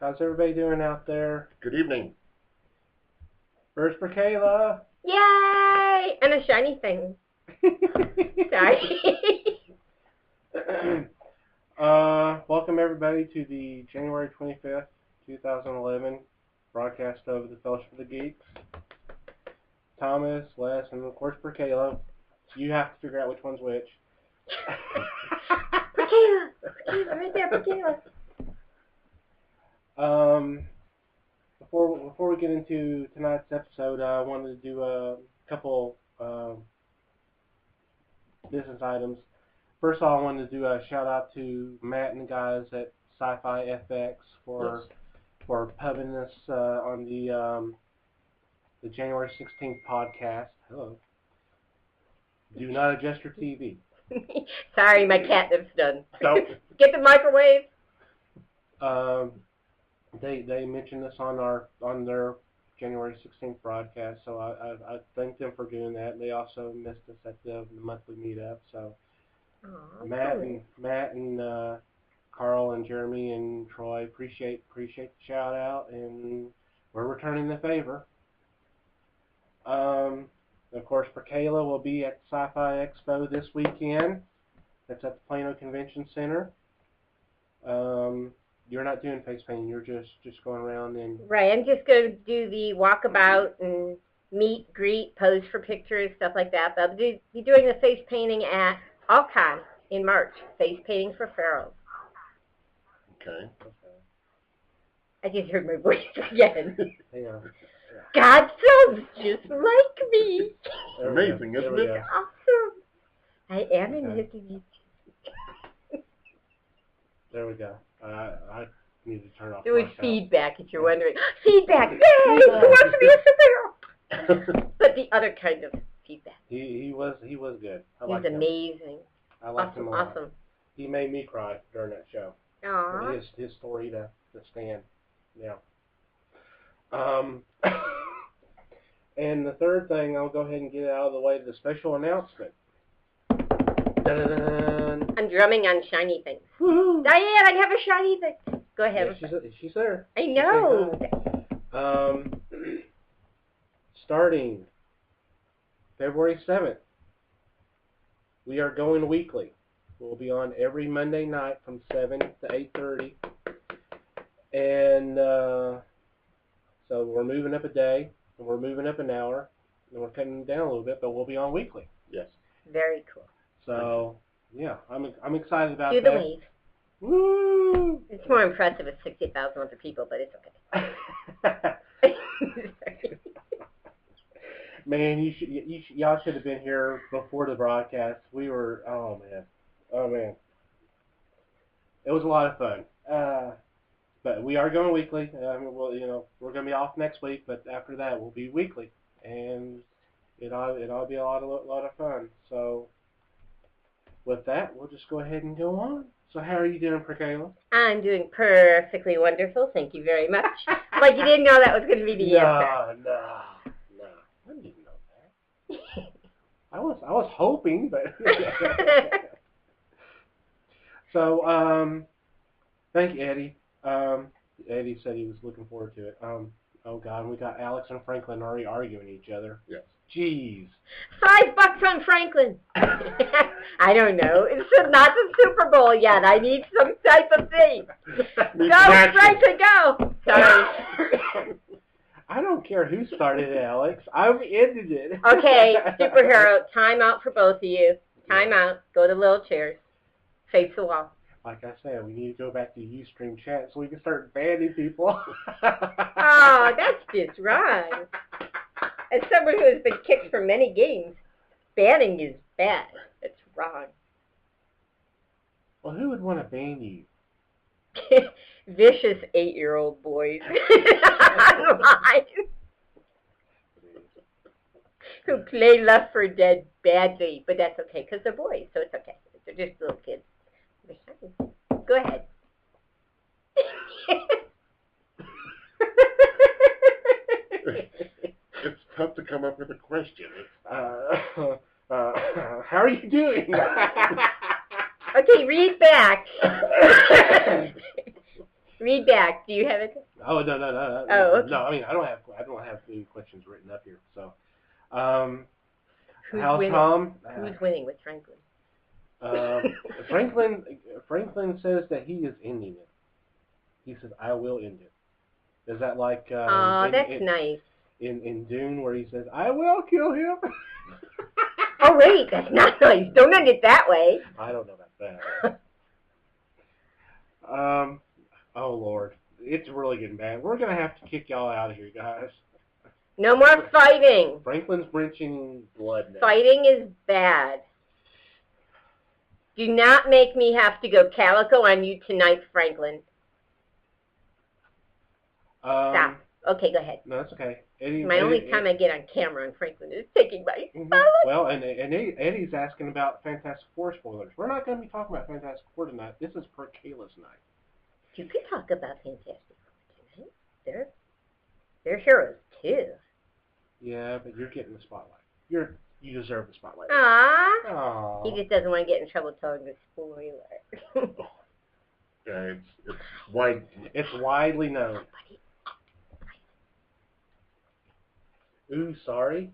How's everybody doing out there? Good evening. Purr Kayla. Yay! And a shiny thing. Sorry. Welcome everybody to the January 25th, 2011 broadcast of the Fellowship of the Geeks. Thomas, Les, and of course Purr Kayla. You have to figure out which one's which. Purr Kayla! Right there, Purr Kayla. Before we get into tonight's episode, I wanted to do a couple business items. First of all, I wanted to do a shout out to Matt and the guys at Sci-Fi FX for pubbing us on the January 16th podcast. Hello. Do not adjust your TV. Sorry, my catnip's done. So, Get the microwave. They mentioned this on their January 16th broadcast, so I thank them for doing that. And they also missed us at the monthly meetup. So Matt and Carl and Jeremy and Troy appreciate the shout out, and we're returning the favor. Of course, Purr Kayla will be at Sci-Fi Expo this weekend. That's at the Plano Convention Center. You're not doing face painting. You're just going around and... Right, I'm just going to do the walkabout and meet, greet, pose for pictures, stuff like that. But I'll be doing the face painting at Alcon in March. Face painting for pharaohs. Okay. I just heard my voice again. Yeah. God sounds just like me. Amazing, isn't it? Awesome. I am in Okay. History. There we go. I need to turn off It was my show. feedback, if you're wondering. Feedback! Yay! Who wants to be a superhero? But the other kind of feedback. He was good. I He's liked him. amazing. I liked him a lot. Awesome. He made me cry during that show. Aww. His story to stand. Yeah. And the third thing, I'll go ahead and get it out of the way, the special announcement. Dun-dun-dun. I'm drumming on shiny things. Woohoo! Diane, I have a shiny thing. Go ahead. Yeah, she's there. I know. Starting February 7th, we are going weekly. We'll be on every Monday night from 7 to 8:30. And so we're moving up a day, and we're moving up an hour, and we're cutting down a little bit, but we'll be on weekly. Yes. Very cool. So, yeah, I'm excited about Do that. the wave. Woo! It's more impressive with 60,000 other people, but it's okay. Man, y'all should have been here before the broadcast. We were, oh man, it was a lot of fun. But we are going weekly. We're going to be off next week, but after that we'll be weekly, and it ought to be a lot of fun. So with that, we'll just go ahead and go on. So how are you doing, Purr Kayla? I'm doing perfectly wonderful. Thank you very much. Like you didn't know that was going to be the answer. No. I didn't know that. I was hoping, but so thank you, Eddie. Eddie said he was looking forward to it. Oh God, we got Alex and Franklin already arguing each other. Yes. Jeez. $5 on Franklin. I don't know. It's not the Super Bowl yet. I need some type of thing. Go, Franklin, go. Sorry. I don't care who started it, Alex. I ended it. Okay, superhero, time out for both of you. Time out. Go to little chairs. Face the wall. Like I said, we need to go back to Ustream chat so we can start banning people. Oh, that's just wrong. As someone who has been kicked from many games, banning is bad. It's wrong. Well, who would want to ban you? Vicious 8-year-old boys online who play Left 4 Dead badly, but that's okay because they're boys, so it's okay. They're just little kids. Go ahead. It's tough to come up with a question. How are you doing? Okay, read back. Read back. Do you have it? Oh no. Oh, okay. No, I mean I don't have any questions written up here. So, Who's how's winning? Tom? Who's winning with Franklin? Franklin says that he is ending it. He says, "I will end it." Is that like? That's nice. In Dune, where he says, "I will kill him." Oh wait, that's not nice. Don't end it that way. I don't know about that. Oh Lord, it's really getting bad. We're gonna have to kick y'all out of here, guys. No more fighting. Franklin's wrenching blood now. Fighting is bad. Do not make me have to go calico on you tonight, Franklin. Stop. Okay, go ahead. No, that's okay. Eddie, My only time I get on camera on Franklin is taking my Well, and Eddie's asking about Fantastic Four spoilers. We're not going to be talking about Fantastic Four tonight. This is Purr Kayla's night. You could talk about Fantastic Four tonight. They're heroes too. Yeah, but you're getting the spotlight. You deserve the spotlight. Aww. He just doesn't want to get in trouble telling the spoiler. Yeah, it's widely known. Ooh, sorry.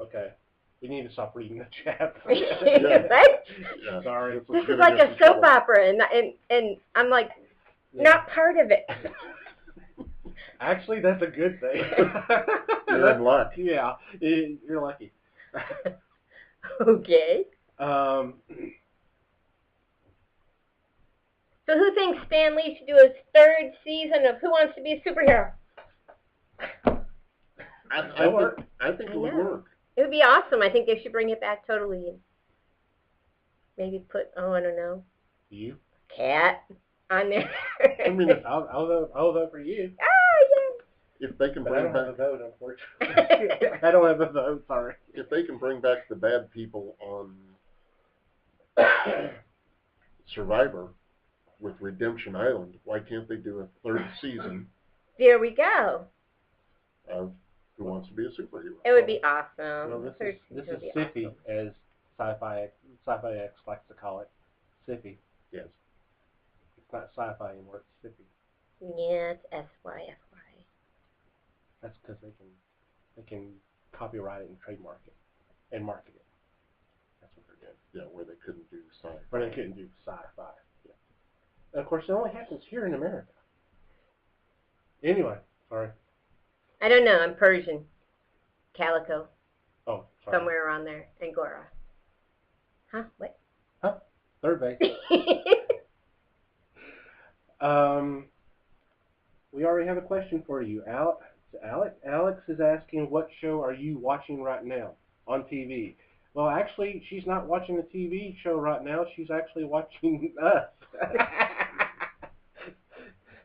Okay. We need to stop reading the chat. Yeah. Sorry. This is like a soap opera, and I'm like, not part of it. Actually, that's a good thing. You're in luck. Yeah, you're lucky. Okay. So who thinks Stan Lee should do his 3rd season of Who Wants to Be a Superhero? I think it would work. It would be awesome. I think they should bring it back totally. And maybe put, I don't know. You? Cat on there. I mean, I'll vote for you. Oh, yeah. If they can bring I don't back have a vote, unfortunately. I don't have a vote, sorry. If they can bring back the bad people on Survivor with Redemption Island, why can't they do a 3rd season there we go. of Who Wants to Be a Superhero? It would be awesome. Well, this is Sippy, awesome. as Sci-Fi X likes to call it. Sippy. Yes. It's not sci-fi anymore, it's Sippy. Yeah, it's SYFY. That's because they can copyright it and trademark it and market it. That's what they're doing. Yeah, where they couldn't do sci-fi. Where they couldn't do sci-fi. Yeah. And of course, it only happens here in America. Anyway, sorry. I don't know. I'm Persian. Calico. Oh, sorry. Somewhere around there. Angora. Huh? What? Huh? 3rd base. We already have a question for you. Alex is asking, what show are you watching right now on TV? Well, actually, she's not watching a TV show right now. She's actually watching us.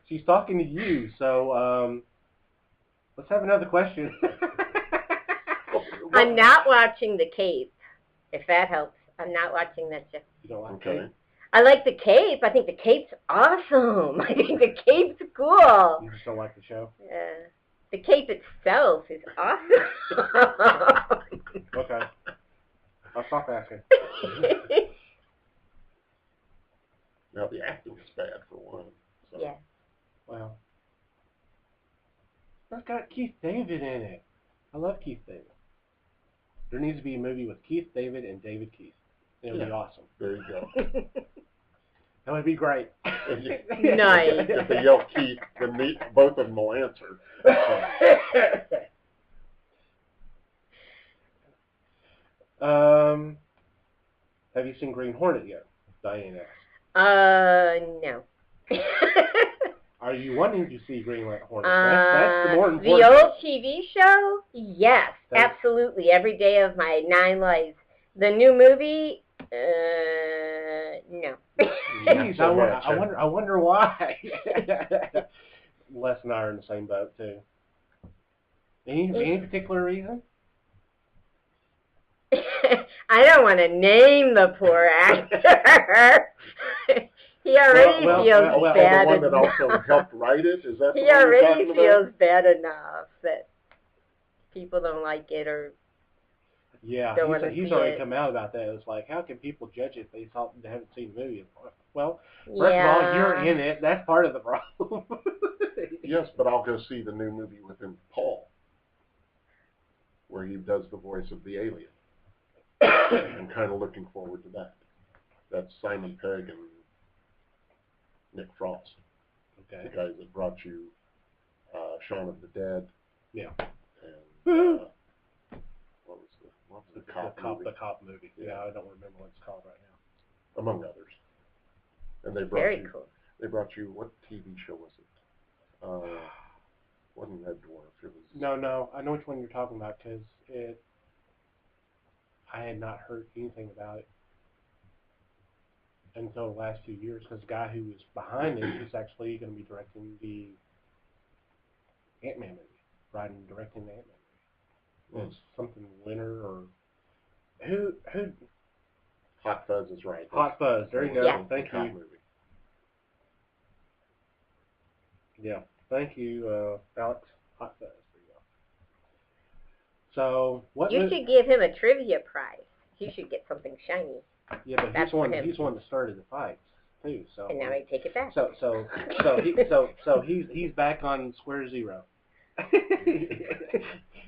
She's talking to you, so let's have another question. I'm not watching The Cape, if that helps. I'm not watching that show. You don't like Okay. Cape? I like The Cape. I think The Cape's awesome. I think The Cape's cool. You just don't like the show? The Cape itself is awesome. Okay. I'll stop asking. Now, the acting is bad, for one. So. Yeah. Well, that's got Keith David in it. I love Keith David. There needs to be a movie with Keith David and David Keith. It would be awesome. There you go. That would be great. Nice. If they yell Keith, then both of them will answer. Have you seen Green Hornet yet? Diane asked. No. Are you wanting to see Green Hornet? That's the more important. The old TV show? Yes, absolutely. Every day of my 9 lives. The new movie? No. Jeez, I wonder why. Les and I are in the same boat too. Any particular reason? I don't want to name the poor actor. He already feels bad. The one that also helped write it? Is that the he one you're already talking feels about? bad enough that people don't like it, or Yeah, Don't want to he's see already it. come out about that. It's like, how can people judge it if they haven't seen the movie? Well, first Yeah. of all, you're in it. That's part of the problem. Yes, but I'll go see the new movie with him, Paul, where he does the voice of the alien. I'm kind of looking forward to that. That's Simon Pegg and Nick Frost, Okay. the guys that brought you Shaun of the Dead. Yeah. And what was the cop movie? The cop movie. Yeah, I don't remember what it's called right now. Among others. And they brought Very you. cool. They brought you, what TV show was it? Wasn't Red Dwarf? It was. No, I know which one you're talking about because I had not heard anything about it until the last few years because the guy who was behind it is actually going to be directing the Ant-Man movie, writing and directing the Ant-Man movie. It's something Winter or who? Hot Fuzz is right. Hot Fuzz. There you go. Yeah. Thank you. Movie. Yeah. Thank you, Alex. Hot Fuzz. There you go. So what? You should give him a trivia prize. He should get something shiny. Yeah, but That's for him. he's one that started the fights too. So And now I take it back. So he's back on square zero.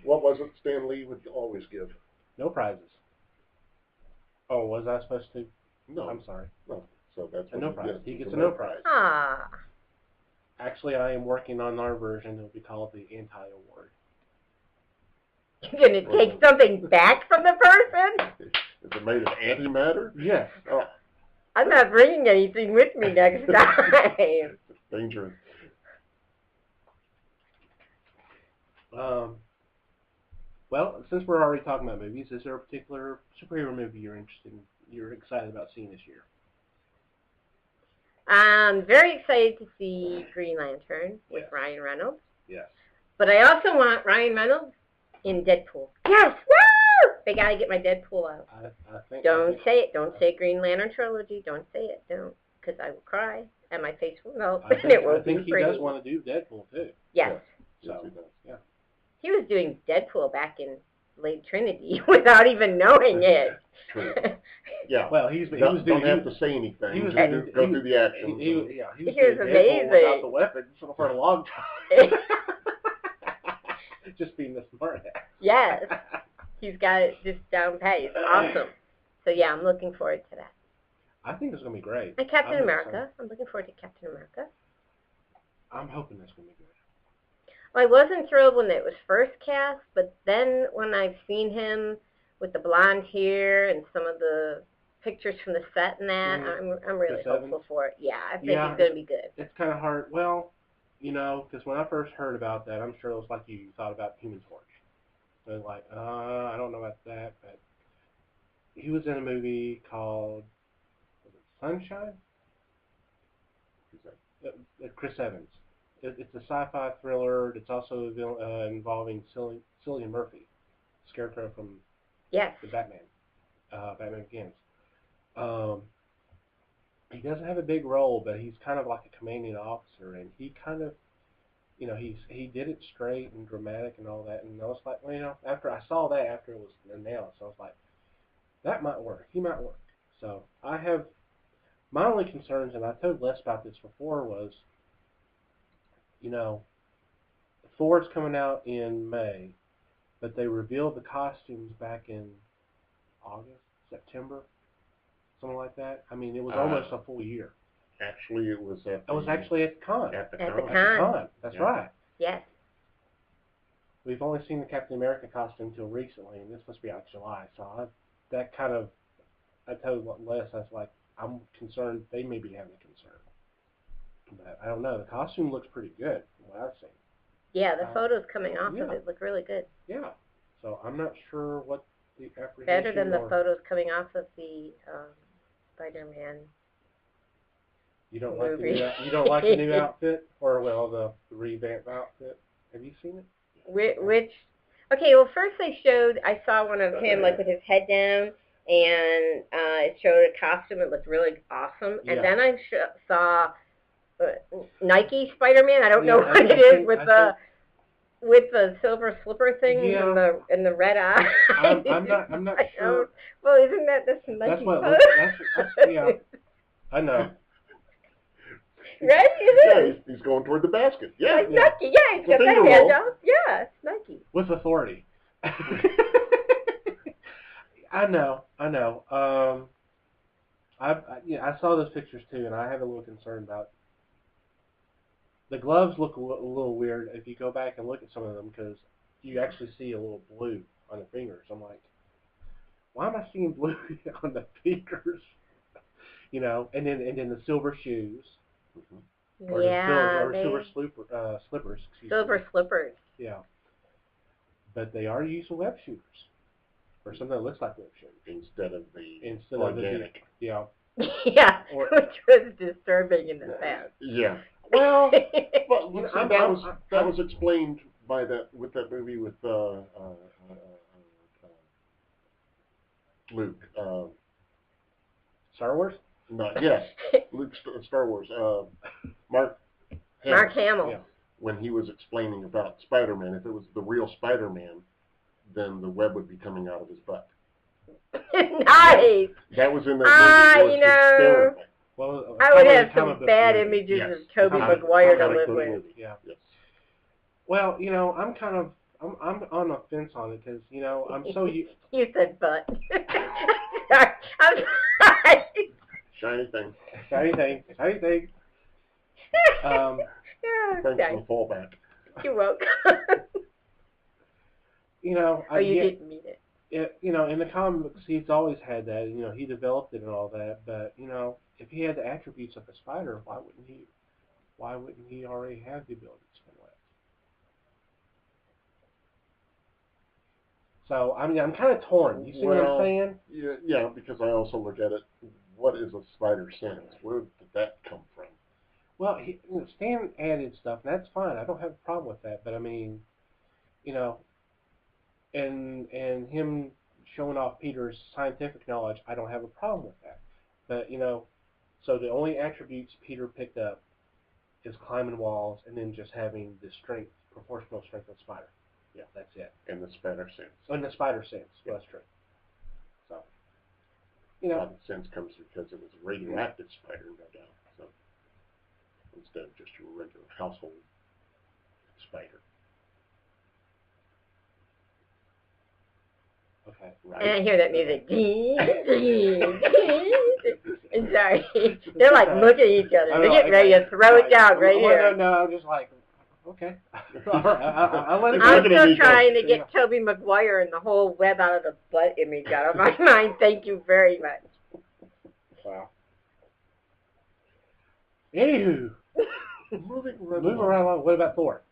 What was it Stan Lee would always give? No prizes. Oh, was I supposed to? No. I'm sorry. No. So that's A what no he prize. gets. He It's gets a a no prize. Ah. Actually, I am working on our version. It'll be called the anti-award. You're going to take something back from the person? Is it made of antimatter? Yes. Oh, I'm not bringing anything with me next time. it's dangerous. Well, since we're already talking about movies, is there a particular superhero movie you're excited about seeing this year? I'm very excited to see Green Lantern with Ryan Reynolds. Yes. But I also want Ryan Reynolds in Deadpool. Yes! Woo! They gotta get my Deadpool out. I think. Don't say it. Don't say Green Lantern trilogy. Don't say it. Don't. Because I will cry and my face will melt. I And it will think be he pretty. does want to do Deadpool too. Yes. Yes, So he does. yeah. He was doing Deadpool back in late Trinity without even knowing it. True. Yeah. Well, he was Don't doing. have to say anything. He was Just go through the action. He was He was doing Deadpool without amazing. the weapons for a long time. Just being the smart ass. Yes. He's got it just down pat. It's awesome. So yeah, I'm looking forward to that. I think it's gonna be great. And Captain I'm America. excited. I'm looking forward to Captain America. I'm hoping it's gonna be good. Well, I wasn't thrilled when it was first cast, but then when I've seen him with the blonde hair and some of the pictures from the set and that, I'm really Chris hopeful Evans? for it. Yeah, I think Yeah. he's going to be good. It's kind of hard. Well, because when I first heard about that, I'm sure it was like you thought about Human Torch. So like, I don't know about that, but he was in a movie called Sunshine. Chris Evans. It's a sci-fi thriller. It's also involving Cillian Murphy, Scarecrow from Yes. the Batman Begins. He doesn't have a big role, but he's kind of like a commanding officer, and he kind of, he did it straight and dramatic and all that. And I was like, well, after I saw that, after it was announced, I was like, that might work. He might work. So I have my only concerns, and I told Les about this before, was, Thor's coming out in May, but they revealed the costumes back in August, September, something like that. I mean, it was almost a full year. Actually, it was at the... It was actually at the con. At the At con. the At the con. con. That's right. Yes. We've only seen the Captain America costume until recently, and this must be out in July. So I told Les, I was like, I'm concerned they may be having a concern. But I don't know. The costume looks pretty good from what I've seen. Yeah, the photos coming off yeah. of it look really good. Yeah. So I'm not sure what the apprehension Better than the or- photos coming off of the Spider-Man. You don't like movie. you don't like the new outfit, or the revamped outfit? Have you seen it? Which? Okay, well, first I saw one of him like with his head down, and it showed a costume. It looked really awesome. And Yeah. then I saw Nike Spider-Man. I don't know what it is with the with the silver slipper thing Yeah. and the red eye. I'm not sure. Well, isn't that the Nike That's what it pose? looks. That's yeah. I know. Right? It Yeah, is. he's going toward the basket. Yeah. Like Nike, yeah, he's got The that finger hand roll. up. Yeah, it's Nike. With authority. I know. I saw those pictures too, and I have a little concern about. The gloves look a little weird if you go back and look at some of them because you actually see a little blue on the fingers. I'm like, why am I seeing blue on the fingers? You know, and then the silver shoes. Mm-hmm. Or silver slippers. Silver slippers. Yeah. But they are using web shooters. Or something that looks like web shooters. Instead of organic. Yeah. Yeah, which was disturbing in the past. Yeah. Well, but that was explained by with that movie with Luke. Star Wars? Yes, Luke Star Wars. Mark Hamill. Yeah. When he was explaining about Spider-Man, if it was the real Spider-Man, then the web would be coming out of his butt. Nice. That was in that movie. You know, well, I would have some bad images of Tobey Maguire to live with. Yeah. Yes. Well, you know, I'm on the fence on it because you know I'm so You said butt. I'm sorry. Shiny thing. Shiny thing. Thanks for the fallback. You're welcome. You know, you didn't mean it. You know, in the comics, he's always had that. You know, he developed it and all that. But you know, if he had the attributes of a spider, why wouldn't he already have the ability to spin webs? So I mean, I'm kind of torn. You see what I'm saying? Yeah, because I also look at it. What is a spider sense? Where did that come from? Well, Stan added stuff, and that's fine. I don't have a problem with that. But I mean, you know, and him showing off Peter's scientific knowledge, I don't have a problem with that. But you know, so the only attributes Peter picked up is climbing walls and then just having the strength, proportional strength of a spider. Yeah, that's it. In the spider sense. In the spider sense, yeah. That's true. So, you know, the sense comes because it was a radioactive spider, no doubt. So instead of just your regular household spider. Okay. Right. And I hear that music. I'm sorry. They're like looking at each other. They're getting ready to throw it down right here. No, I'm just like, okay. I'll let it I'm still trying to get Tobey Maguire and the whole web out of the butt image out of my mind. Thank you very much. Wow. Anywho, moving right along. What about Thor?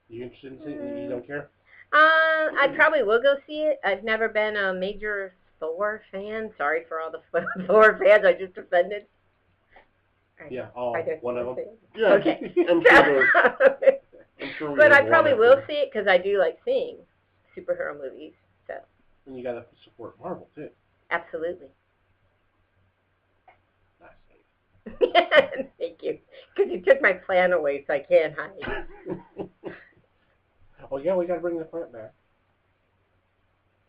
You interested in seeing it? You don't care? I probably will go see it. I've never been a major Thor fan. Sorry for all the Thor fans I just offended. Yeah, one of them. Yeah, okay. I'm sure but I probably will see it because I do like seeing superhero movies. So. And you got to support Marvel too. Absolutely. Nice. Thank you. Because you took my plan away, so I can't hide. Oh yeah, we got to bring the plant back.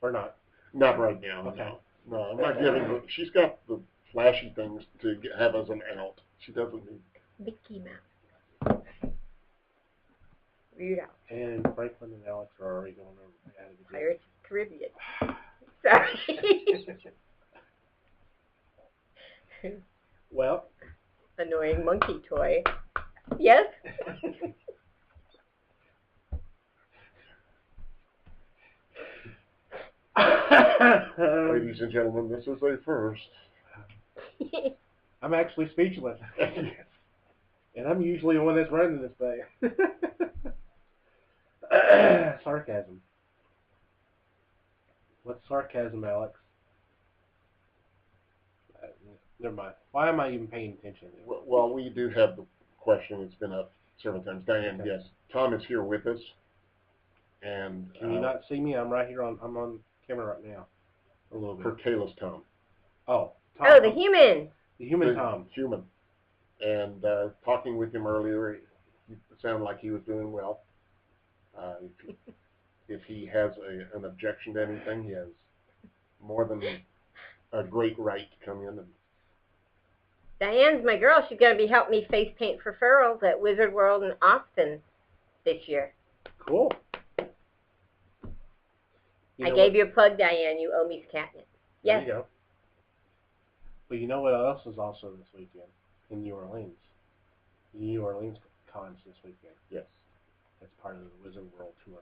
Or not? Not right now. Okay. No, I'm not giving her. She's got the flashy things to have as an out. She doesn't need Mickey Mouse. Read out. And Franklin and Alex are already going over the Pirates of the Caribbean. Sorry. Well. Annoying monkey toy. Yes? Ladies and gentlemen, this is a first. I'm actually speechless. And I'm usually the one that's running this thing. Sarcasm. What's sarcasm, Alex? Never mind. Why am I even paying attention? Well, we do have the question that's been up several times. Diane, yes. Tom is here with us. And can you not see me? I'm right here I'm on camera right now. A little bit. Purr Kayla's Tom. Oh, Tom. Oh, the human. The human Tom. Human. And talking with him earlier, he sounded like he was doing well. If he has an objection to anything, he has more than a great right to come in. And Diane's my girl. She's going to be helping me face paint for furrows at Wizard World in Austin this year. Cool. I gave you a plug, Diane. You owe me catnip. Yes. There you go. But you know what else is also this weekend? In New Orleans. New Orleans Con's this weekend. yes, It's part of the Wizard World Tour.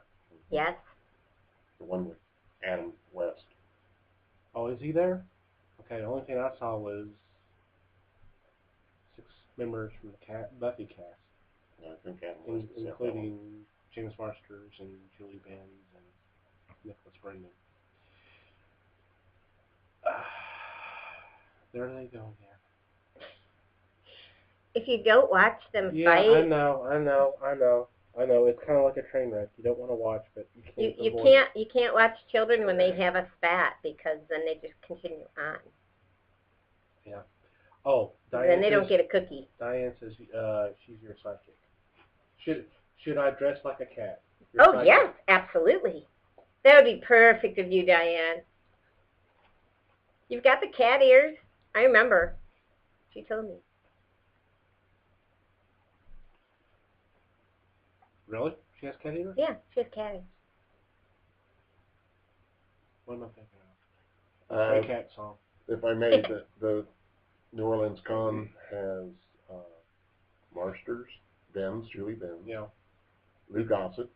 Yes. the one with Adam West. Oh, is he there? Okay, the only thing I saw was 6 members from the Buffy cast, I think Adam West is that one. including James Marsters and Julie Benz and Nicholas Brendan. There they go again. If you don't watch them Yeah, fight, I know. It's kind of like a train wreck. You don't want to watch, but you can't. you can't watch children when they have a spat because then they just continue on. Yeah. Oh, Diane. Then they don't get a cookie. Diane says she's your psychic. Should I dress like a cat? Oh yes, absolutely. That would be perfect of you, Diane. You've got the cat ears. I remember. She told me. Really? She has cat ears? Yeah, she has cat ears. What am I thinking of? A cat song. If I may, the New Orleans Con has Marsters, Benz, Julie Benz, Yeah. Lou Gossett,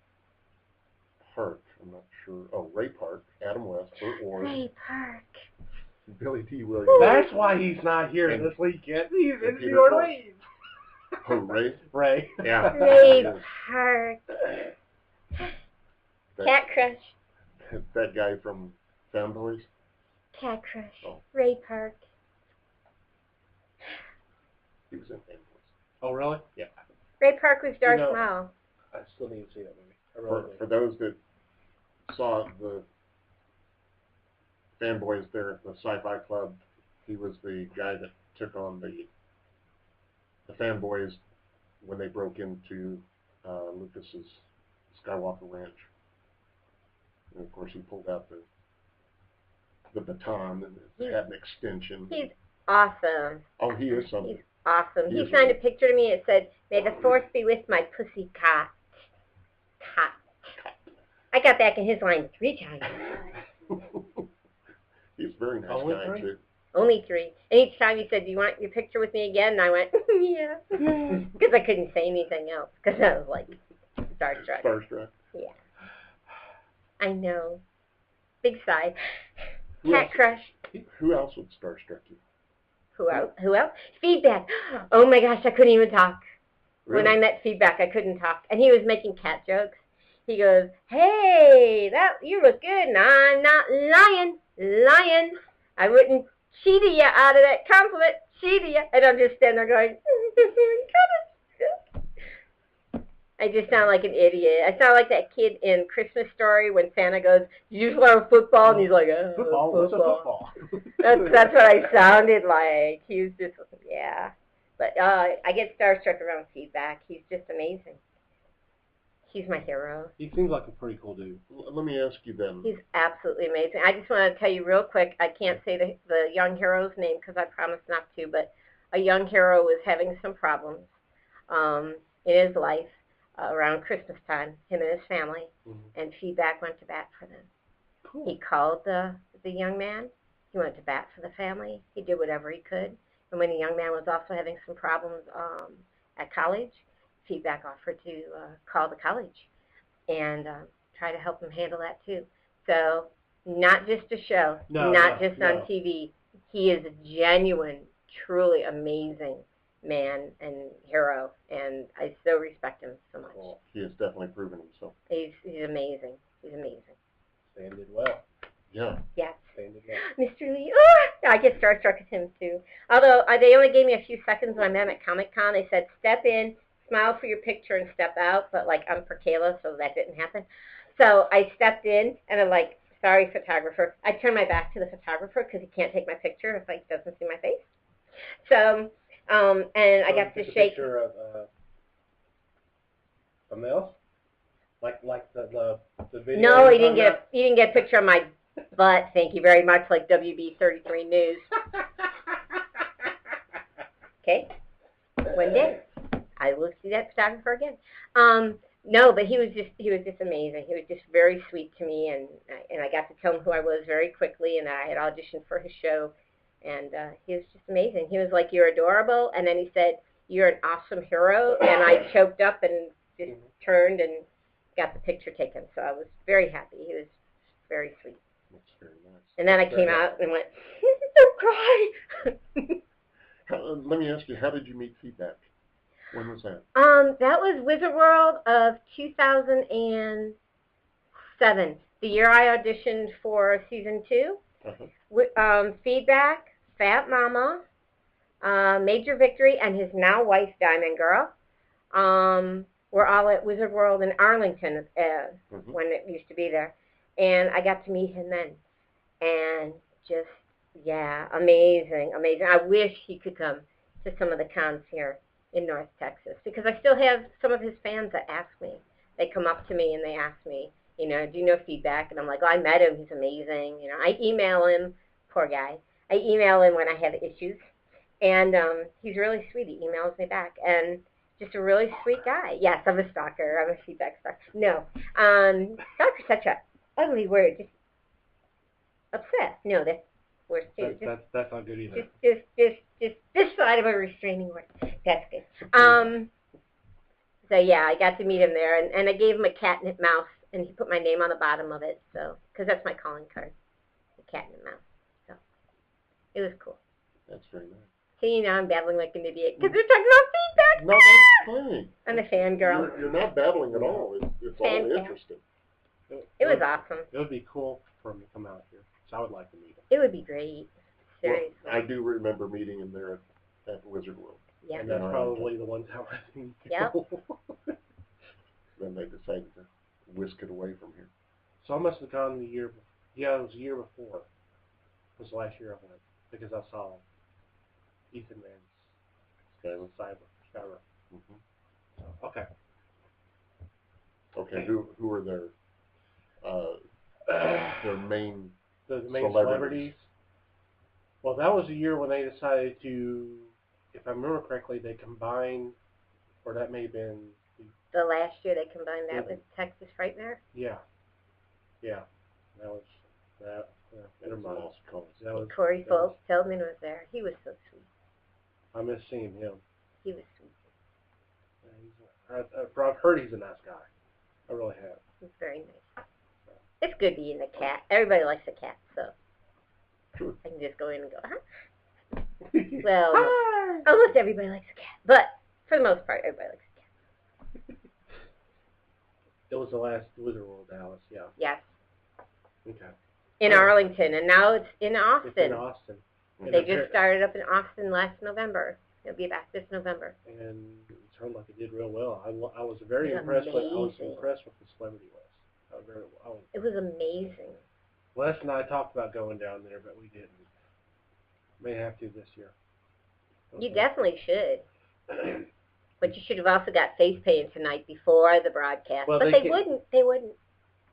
Park, I'm not sure. Oh, Ray Park, Adam West, Burt Ward, Ray Park. Billy D. Williams. That's why he's not here this weekend. He's in Peter New Orleans. Oh, Ray? Ray. Yeah. Ray Park. That- Cat Crush. That guy from Fanboys. Cat Crush. Oh. Ray Park. He was in Fanboys. Oh, really? Yeah. Ray Park was Darth You know- Maul. I still need to see that movie. I really For those that saw the Fanboys there at the Sci-Fi Club, he was the guy that took on the Fanboys when they broke into Lucas's Skywalker Ranch. And of course, he pulled out the baton and it had an extension. He's awesome. Oh, he is something. He's awesome. He He is signed a really- picture to me. It said, "May the force be with my pussy cat." Cat. I got back in his line 3 times. He's a very nice Only guy, 3? too. Only 3. And each time he said, "Do you want your picture with me again?" And I went, "Yeah," because I couldn't say anything else because I was like starstruck. Starstruck. Yeah. I know. Big sigh. Who Cat else? Crush. Who else would starstruck you? Who else? Who else? Feedback. Oh my gosh, I couldn't even talk. Really? When I met Feedback, I couldn't talk. And he was making cat jokes. He goes, "Hey, you look good." And I'm not lying. I wouldn't cheat you out of that compliment. Cheat you. And I'm just standing there going, I just sound like an idiot. I sound like that kid in Christmas Story when Santa goes, "You just want a football?" And he's like, "Oh, Football? What's a football? That's what I sounded like. He was just, yeah. But I get starstruck around Feedback. He's just amazing. He's my hero. He seems like a pretty cool dude. Let me ask you then. He's absolutely amazing. I just want to tell you real quick, I can't say the young hero's name because I promised not to, but a young hero was having some problems in his life around Christmas time, him and his family, and Feedback went to bat for them. Cool. He called the young man. He went to bat for the family. He did whatever he could. And when the young man was also having some problems at college, Feedback offered to call the college and try to help him handle that too. So not just a show, not just on TV. He is a genuine, truly amazing man and hero, and I so respect him so much. Well, he has definitely proven himself. He's amazing. He's amazing. Stan did well. Yeah. Yes. Stan did well. Mr. Lee, I get starstruck at him too. Although they only gave me a few seconds when I met him at Comic-Con. They said, "Step in, smile for your picture, and step out." But like I'm Purr Kayla, so that didn't happen. So I stepped in, and I'm like, "Sorry, photographer." I turned my back to the photographer because he can't take my picture if he doesn't see my face. So, and I got to shake. Picture of something else? Like the video. No, you're he didn't talking get he didn't get a picture of my butt. Thank you very much, like WB33 News. Okay, one day I will see that photographer again. No, but he was just amazing. He was just very sweet to me, and I got to tell him who I was very quickly, and I had auditioned for his show, and he was just amazing. He was like, "You're adorable," and then he said, "You're an awesome hero," and I choked up and just turned and got the picture taken. So I was very happy. He was very sweet. That's very nice. And then I came out and went, "Don't cry." Let me ask you, how did you meet Feedback? When was that? That was Wizard World of 2007. The year I auditioned for season 2. Feedback, Fat Mama, Major Victory, and his now wife Diamond Girl. We're all at Wizard World in Arlington when it used to be there, and I got to meet him then, and just amazing. I wish he could come to some of the cons here in North Texas, because I still have some of his fans that ask me. They come up to me and they ask me, do you know Feedback? And I'm like, oh, I met him. He's amazing. I email him. Poor guy. I email him when I have issues, and he's really sweet. He emails me back, and just a really sweet guy. Yes, I'm a stalker. I'm a Feedback stalker. No, stalker's such a ugly word. Just obsessed. No, that's worse too. That's not good either. Just this side of a restraining order. That's good. So yeah, I got to meet him there, and I gave him a catnip mouse, and he put my name on the bottom of it, so because that's my calling card, the catnip mouse. So it was cool. That's very nice. See, now I'm babbling like an idiot because we're talking about Feedback. No, that's fine. I'm a fangirl. You're not babbling at all. It's all interesting. It was awesome. It would be cool for him to come out here, so I would like to meet him. It would be great. Seriously. Well, I do remember meeting him there at Wizard World. Yeah. And that's probably the one time I think. Yep. Then they decided to whisk it away from here. So I must have gone the year. Yeah, it was the year before. It was the last year I went because I saw Ethan Man's Skyler. Mm-hmm. So, okay. Okay. Who are their main the main celebrities? Well, that was the year when they decided to, if I remember correctly, they combined, or that may have been the last year they combined that with Texas Frightmare. Yeah. That was that. Never mind. Corey Feldman was there. He was so sweet. I miss seeing him. He was sweet. I've heard he's a nice guy. I really have. He's very nice. It's good being a cat. Everybody likes a cat, so I can just go in and go, huh? Well, almost everybody likes a cat, but for the most part, everybody likes a cat. It was the last Wizard World, Dallas. Yeah. Yes. Okay. In Arlington, and now it's in Austin. It's in Austin. They just started up in Austin last November. It'll be back this November. And it turned like it did real well. I was very impressed. I was impressed with the celebrity list. It was amazing. Les and I talked about going down there, but we didn't. May have to this year. Okay. You definitely should. But you should have also got face paint tonight before the broadcast. Well, but they wouldn't. They wouldn't.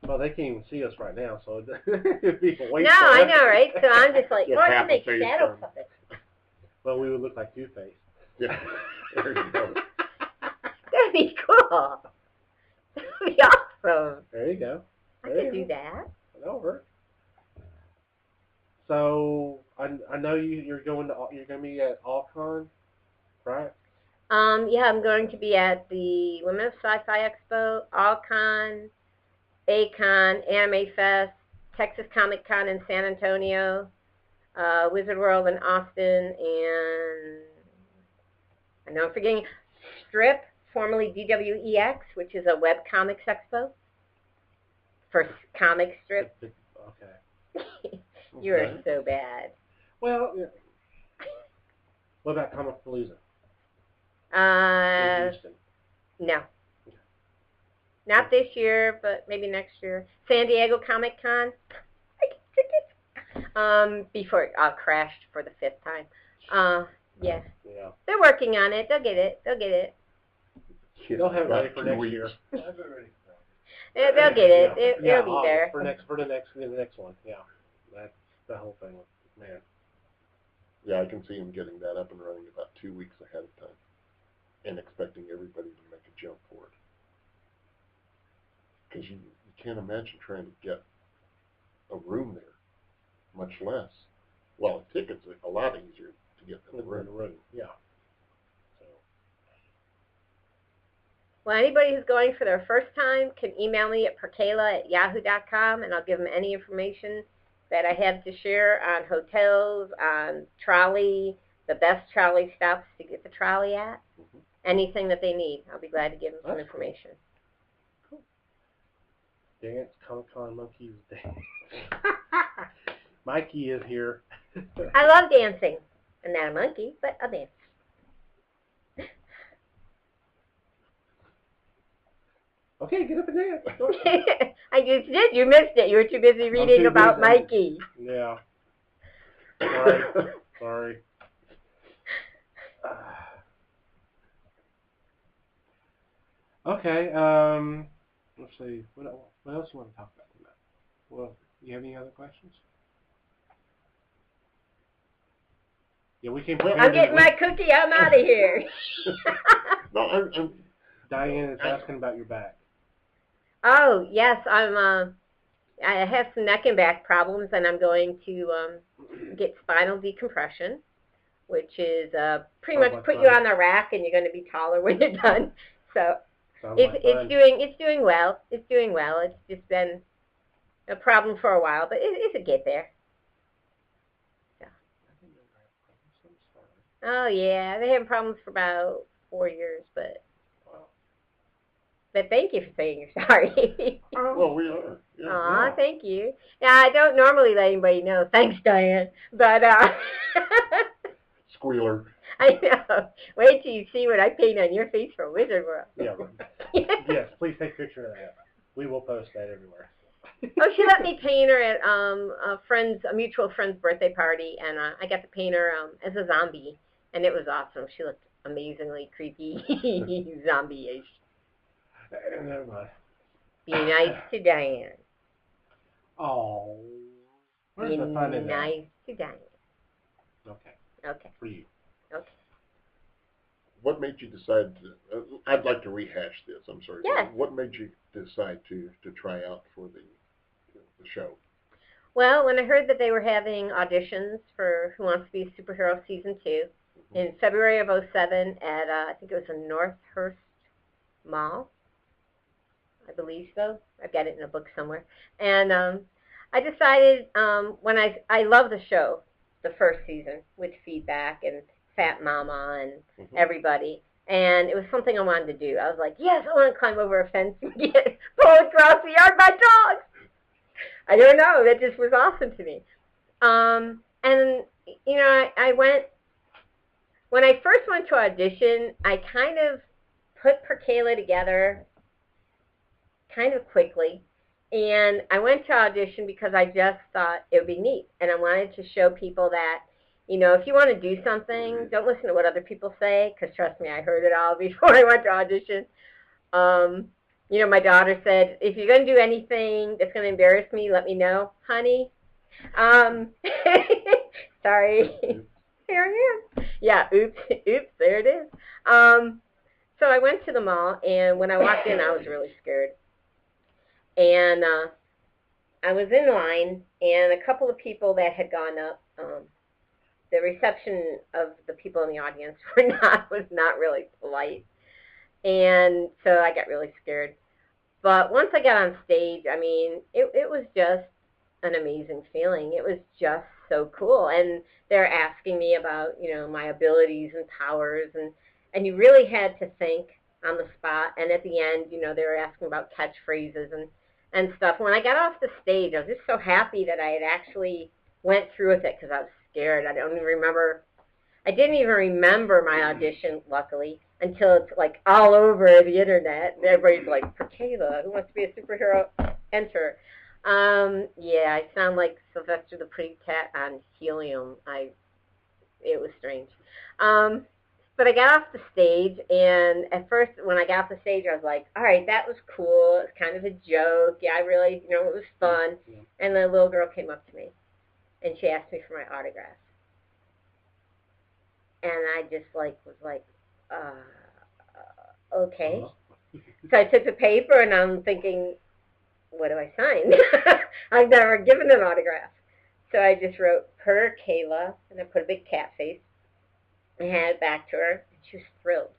Well, they can't even see us right now, so it'd be a waste. No, I know, right? So I'm just like, I can make shadow puppets. Well, we would look like Two-Face. Yeah. There you go. That'd be cool. That'd be awesome. There you go. I could do that. Over. So I know you're going to be at AllCon, right? Yeah, I'm going to be at the Women of Sci-Fi Expo, AllCon, A-Con, Anime Fest, Texas Comic Con in San Antonio, Wizard World in Austin, and I know I'm forgetting Strip, formerly DWEX, which is a web comics expo for comic strip. Okay. You are so bad. Well, yeah. What about Comic Palooza? No. Not this year, but maybe next year. San Diego Comic Con. I get tickets. Before it all crashed for the 5th time. Yeah. They're working on it. They'll get it. They'll have it ready for next year. They'll get it. Yeah, It'll be there. for the next one. Yeah, that's the whole thing. Man. Yeah, I can see him getting that up and running about 2 weeks ahead of time, and expecting everybody to make a jump for it. Because you can't imagine trying to get a room there, much less. Well, a ticket's a lot easier to get than a room. Yeah. So. Well, anybody who's going for their first time can email me at purrkayla@yahoo.com, and I'll give them any information that I have to share on hotels, on trolley, the best trolley stops to get the trolley at, anything that they need. I'll be glad to give them some information. Cool. Dance, Comic-Con, monkeys, dance. Mikey is here. I love dancing. I'm not a monkey, but I'll dance. Okay, get up and dance. I just did. You missed it. You were too busy reading about Mikey. Yeah. Sorry. Okay. Let's see. What else you want to talk about tonight? Well, you have any other questions? Yeah, we came prepared. I'm getting my cookie. I'm out of here. No, I'm Diane is asking about your back. Oh yes, I have some neck and back problems, and I'm going to get spinal decompression, which is pretty much put you on the rack, and you're going to be taller when you're done. So it's doing well. It's doing well. It's just been a problem for a while, but it'll get there. Yeah. Oh yeah, they had problems for about 4 years, but. But thank you for saying you're sorry. Well, we are. Yeah, Aw, thank you. Yeah, I don't normally let anybody know. Thanks, Diane. But, Squealer. I know. Wait till you see what I paint on your face for Wizard World. Yeah. Yes, please take a picture of that. We will post that everywhere. Oh, she let me paint her at a mutual friend's birthday party, and I got to paint her as a zombie, and it was awesome. She looked amazingly creepy, zombie-ish. Never mind. Be nice to Diane. Oh. Where's the fun in that? Be nice to Diane. Okay. Okay. For you. Okay. What made you decide to? I'd like to rehash this. I'm sorry. Yes. What made you decide to try out for the show? Well, when I heard that they were having auditions for Who Wants to Be a Superhero Season 2 in February of 2007 at I think it was a Northhurst Mall. I believe so. I've got it in a book somewhere. And I decided when I love the show, the first season, with feedback and Fat Mama and everybody. And it was something I wanted to do. I was like, yes, I want to climb over a fence and get pulled across the yard by dogs. I don't know. That just was awesome to me. And, you know, I went, when I first went to audition, I kind of put Purr Kayla together kind of quickly, and I went to audition because I just thought it would be neat, and I wanted to show people that, you know, if you want to do something, don't listen to what other people say, because trust me, I heard it all before I went to audition. You know, my daughter said, if you're going to do anything that's going to embarrass me, let me know, honey. Sorry. Here I am. Yeah, oops, there it is. So I went to the mall, and when I walked in, I was really scared. And I was in line, and a couple of people that had gone up, the reception of the people in the audience was not really polite. And so I got really scared. But once I got on stage, I mean, it was just an amazing feeling. It was just so cool. And they're asking me about, you know, my abilities and powers, and you really had to think on the spot. And at the end, you know, they were asking about catchphrases and stuff. When I got off the stage, I was just so happy that I had actually went through with it, because I was scared. I didn't even remember my audition, luckily, until it's like all over the internet. Everybody's like, Purr Kayla, Who Wants to Be a Superhero? Enter. Yeah, I sound like Sylvester the Pretty Cat on helium. It was strange. But I got off the stage, and at first, when I got off the stage, I was like, all right, that was cool. It's kind of a joke. Yeah, I really, it was fun. Yeah. And the little girl came up to me, and she asked me for my autograph. And I just, was like, okay. So I took the paper, and I'm thinking, what do I sign? I've never given an autograph. So I just wrote, Purr Kayla, and I put a big cat face, and handed it back to her, and she was thrilled.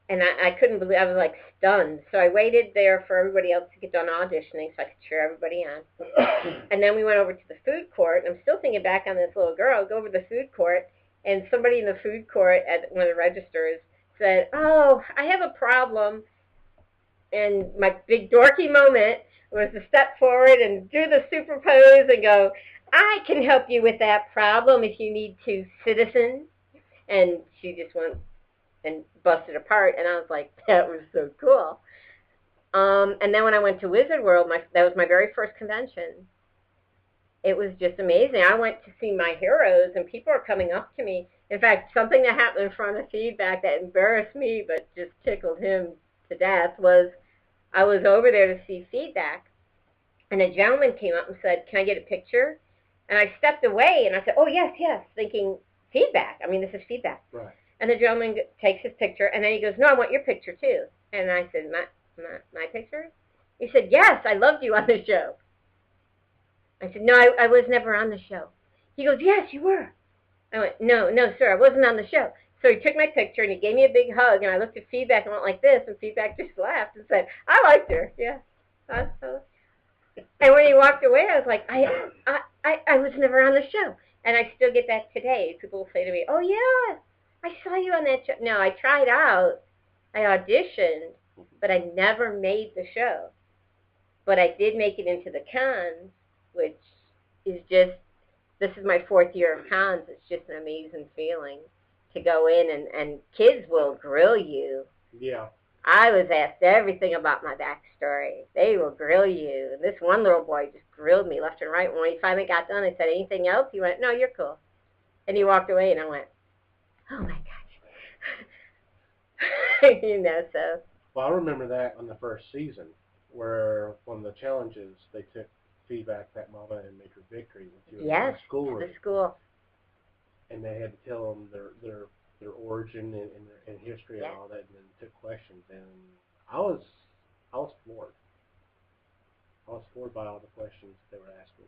And I couldn't believe, I was like stunned. So I waited there for everybody else to get done auditioning so I could cheer everybody on. And then we went over to the food court, and I'm still thinking back on this little girl. I go over to the food court, and somebody in the food court at one of the registers said, oh, I have a problem. And my big dorky moment was to step forward and do the superpose and go, I can help you with that problem if you need to, citizen. And she just went and busted apart, and I was like, that was so cool. And then when I went to Wizard World, that was my very first convention. It was just amazing. I went to see my heroes, and people are coming up to me. In fact, something that happened in front of Feedback that embarrassed me but just tickled him to death was I was over there to see Feedback, and a gentleman came up and said, can I get a picture? And I stepped away, and I said, oh, yes, thinking Feedback. I mean, this is Feedback. Right. And the gentleman takes his picture, and then he goes, no, I want your picture, too. And I said, my picture? He said, yes, I loved you on the show. I said, no, I was never on the show. He goes, yes, you were. I went, no, sir, I wasn't on the show. So he took my picture, and he gave me a big hug, and I looked at Feedback and went like this, and Feedback just laughed and said, I liked her, yeah. And when he walked away, I was like, I was never on the show. And I still get that today. People will say to me, oh, yeah, I saw you on that show. No, I tried out. I auditioned, but I never made the show. But I did make it into the cons, which is just, this is my 4th year of cons. It's just an amazing feeling to go in, and kids will grill you. Yeah. I was asked everything about my backstory. They will grill you. And this one little boy just grilled me left and right. When he finally got done, I said, anything else? He went, no, you're cool. And he walked away, and I went, oh, my gosh. So. Well, I remember that on the first season, where one of the challenges, they took Feedback, that mama, and make her victory with you in the school room. The school. And they had to tell them their origin and history and all that, and then took questions. And I was floored. I was floored by all the questions they were asking.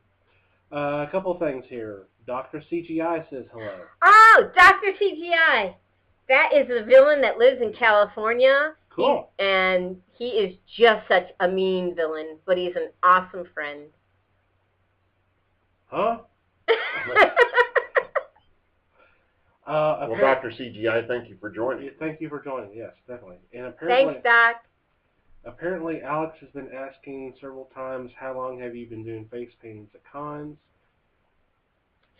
A couple of things here. Dr. CGI says hello. Oh, Dr. CGI. That is a villain that lives in California. Cool. And he is just such a mean villain, but he's an awesome friend. Huh? Well, Dr. CGI, thank you for joining. Thank you for joining. Yes, definitely. And apparently, thanks, Doc. Apparently, Alex has been asking several times, how long have you been doing face paintings at cons?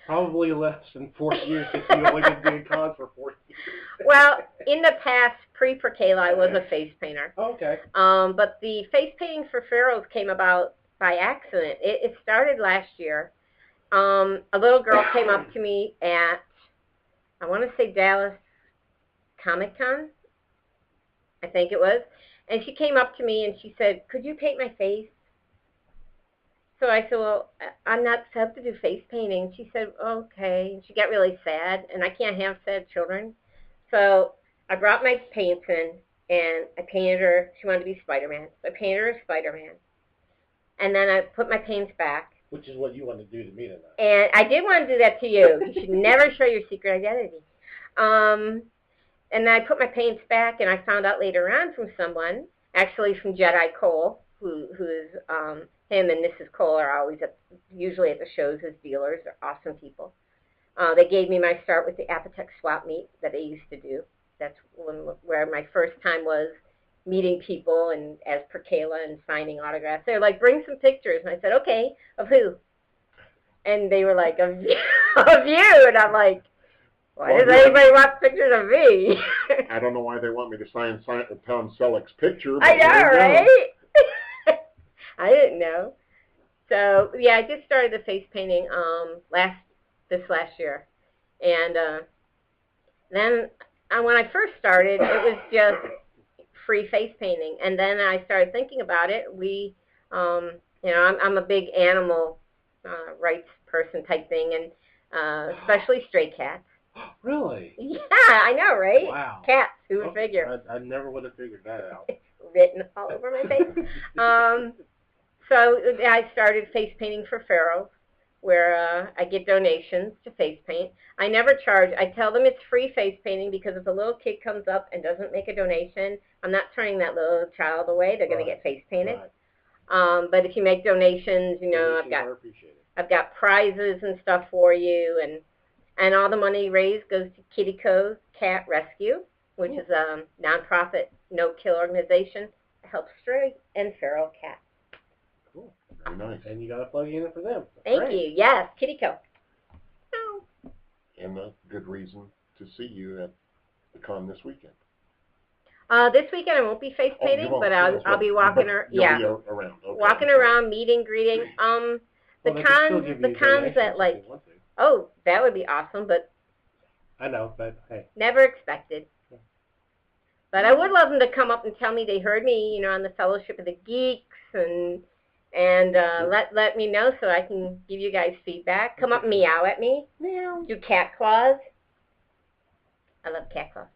Probably less than 4 years, if you've only been doing cons for 4 years. Well, in the past, pre-Purr Kayla, I was a face painter. Okay. But the face painting for Pharaohs came about by accident. It started last year. A little girl came up to me at, I want to say Dallas Comic-Con, I think it was. And she came up to me and she said, could you paint my face? So I said, well, I'm not set up to do face painting. She said, okay. And she got really sad, and I can't have sad children. So I brought my paints in, and I painted her. She wanted to be Spider-Man. So I painted her as Spider-Man. And then I put my paints back. Which is what you want to do to me tonight. And I did want to do that to you. You should never show your secret identity. And then I put my paints back, and I found out later on from someone, actually from Jedi Cole, who's him and Mrs. Cole are always usually at the shows as dealers. They're awesome people. They gave me my start with the Apotex swap meet that I used to do. That's where my first time was, meeting people and as Purr Kayla and signing autographs. They're like, bring some pictures. And I said, okay, of who? And they were like, of you. Of you. And I'm like, why does anybody want pictures of me? I don't know why they want me to sign Tom Selleck's picture. I know, right? I didn't know. So, yeah, I just started the face painting this last year. And then And when I first started, it was just free face painting, and then I started thinking about it. I'm a big animal rights person type thing, and especially stray cats. Really? Yeah, I know, right? Wow. Cats. Who would figure? I never would have figured that out. Written all over my face. So I started face painting for pharaohs, where I get donations to face paint. I never charge. I tell them it's free face painting because if a little kid comes up and doesn't make a donation, I'm not turning that little child away. They're going to get face painted. Right. But if you make donations, I've got prizes and stuff for you, and all the money raised goes to Kitty Co's Cat Rescue, which is a nonprofit no-kill organization that helps stray and feral cats. Cool. Very nice. And you got to plug in for them. Thank you. Yes, Kitty Co. Oh. And a good reason to see you at the con this weekend. This weekend I won't be face painting, but I'll be walking around. Yeah, around. Okay. Walking around, meeting, greeting. The cons that oh, that would be awesome, but I know, but hey, never expected. Yeah. But I would love them to come up and tell me they heard me, on the Fellowship of the Geeks, and let me know so I can give you guys feedback. Come up and meow at me. Meow. Do cat claws. I love cat claws.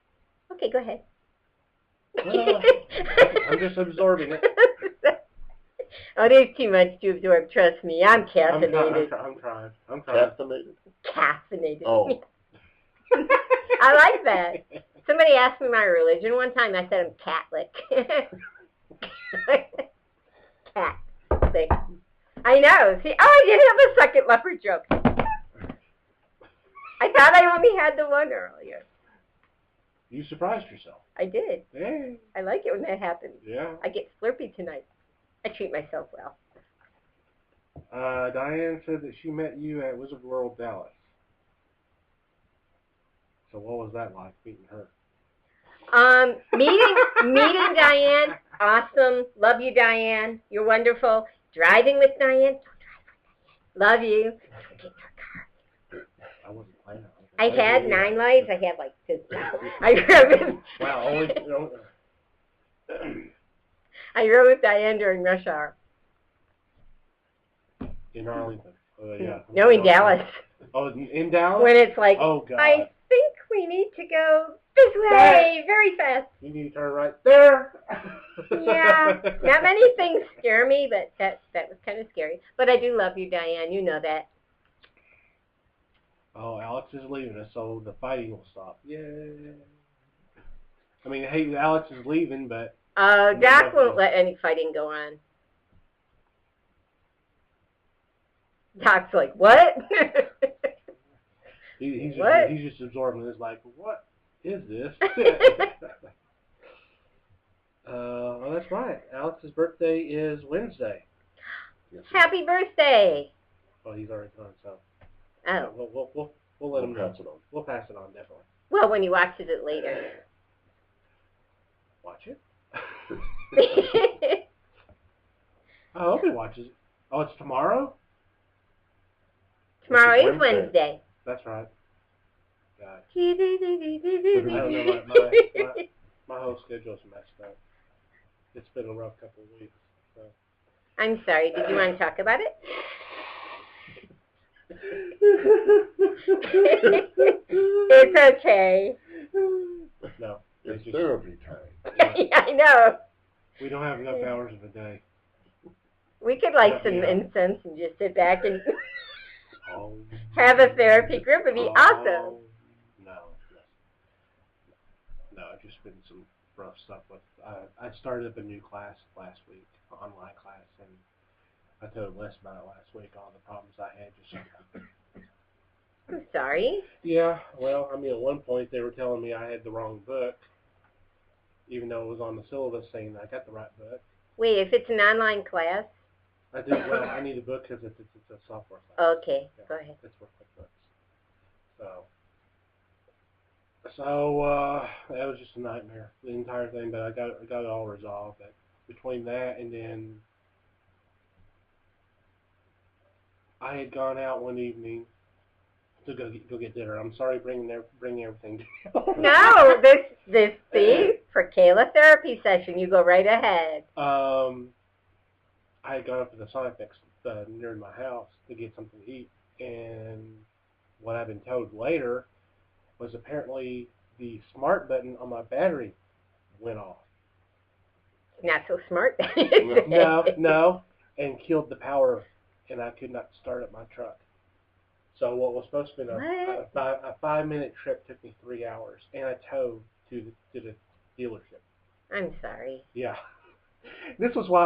Okay, go ahead. I'm just absorbing it. Oh, there's too much to absorb. Trust me, I'm caffeinated. I'm trying. Caffeinated? Caffeinated. Oh. I like that. Somebody asked me my religion one time. I said I'm Catholic. Catholic. I know. See, I did have a second leopard joke. I thought I only had the one earlier. You surprised yourself. I did. Hey. I like it when that happens. Yeah. I get slurpy tonight. I treat myself well. Diane said that she met you at Wizard World Dallas. So what was that like, meeting her? Meeting Diane, awesome. Love you, Diane. You're wonderful. Driving with Diane, don't drive with Diane. Love you. Don't get in her car. I wasn't planning on it. I had 9 lives. I had like 50. I drove with. Wow, only. I rode with Diane during rush hour. In Arlington. Yeah. No, in Dallas. Oh, in Dallas? When it's like, oh, God. I think we need to go this way, very fast. You need to turn right there. Yeah. Not many things scare me, but that was kind of scary. But I do love you, Diane. You know that. Oh, Alex is leaving us, so the fighting will stop. Yay. I mean, hey, Alex is leaving, but... Doc won't let any fighting go on. Doc's like, what? He's just absorbing this, like, what is this? Well, that's right. Alex's birthday is Wednesday. Yes. Happy birthday! Well, he's already gone, so... Oh. We'll let him pass it on. We'll pass it on, definitely. Well, when he watches it later. Watch it? I hope he watches it. Oh, it's tomorrow? Tomorrow is Wednesday. That's right. God. I don't know, my whole schedule's messed up. It's been a rough couple of weeks. So. I'm sorry. Did you want to talk about it? It's okay. No. It's therapy time. Yeah, I know. We don't have enough hours in a day. We could light some incense and just sit back and have a therapy group. It'd be awesome. No, I've just been some rough stuff with. I started up a new class last week, an online class, and I told Les about it last week. All the problems I had just. I'm sorry. Yeah, well, I mean, at one point they were telling me I had the wrong book, even though it was on the syllabus saying I got the right book. Wait, if it's an online class? I do. Well, I need a book because it's a software class. Okay, yeah, go ahead. It's for QuickBooks. So that was just a nightmare, the entire thing. But I got it all resolved. But between that and then, I had gone out one evening to go get dinner. I'm sorry bringing everything down. No, this the Purr Kayla therapy session. You go right ahead. I had gone up to the Sonic next near my house to get something to eat, and what I've been told later was apparently the smart button on my battery went off. Not so smart. No, and killed the power, and I could not start up my truck. So what was supposed to be a 5-minute trip took me 3 hours, and I towed to the dealership. I'm sorry. Yeah. This was why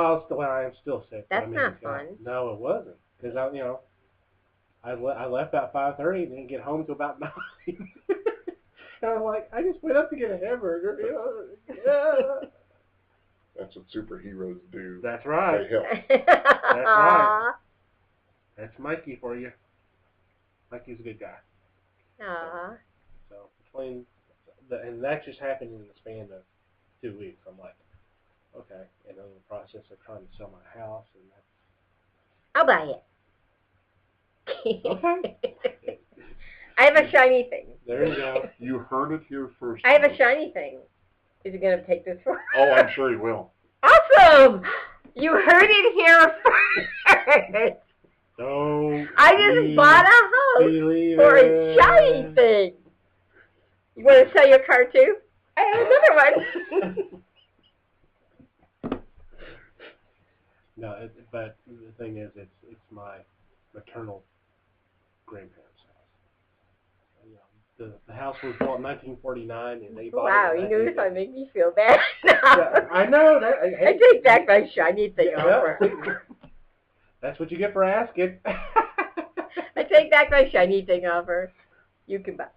I am still sick. That's not fun. No, it wasn't, because I left about 5:30 and didn't get home till about 9. And I'm like, I just went up to get a hamburger. Yeah. That's what superheroes do. That's right. They help. That's right. That's Mikey for you. Mikey's a good guy. Aww. So between and that just happened in the span of 2 weeks. I'm like, okay, and I'm in the process of trying to sell my house, and that's I'll buy it. okay. I have a shiny thing. There you go. You heard it here first. I have a shiny thing. Is he going to take this for? Oh, I'm sure he will. Awesome! You heard it here first. Don't I just bought a house for a shiny thing. You want to sell your car too? I have another one. No, but the thing is, it's my maternal grandparents' house. You know, the house was built in 1949, and they bought Wow, it. you knew this would make me feel bad. Yeah, I know that. I take back my shiny thing offer. That's what you get for asking. I take back my shiny thing offer. You can buy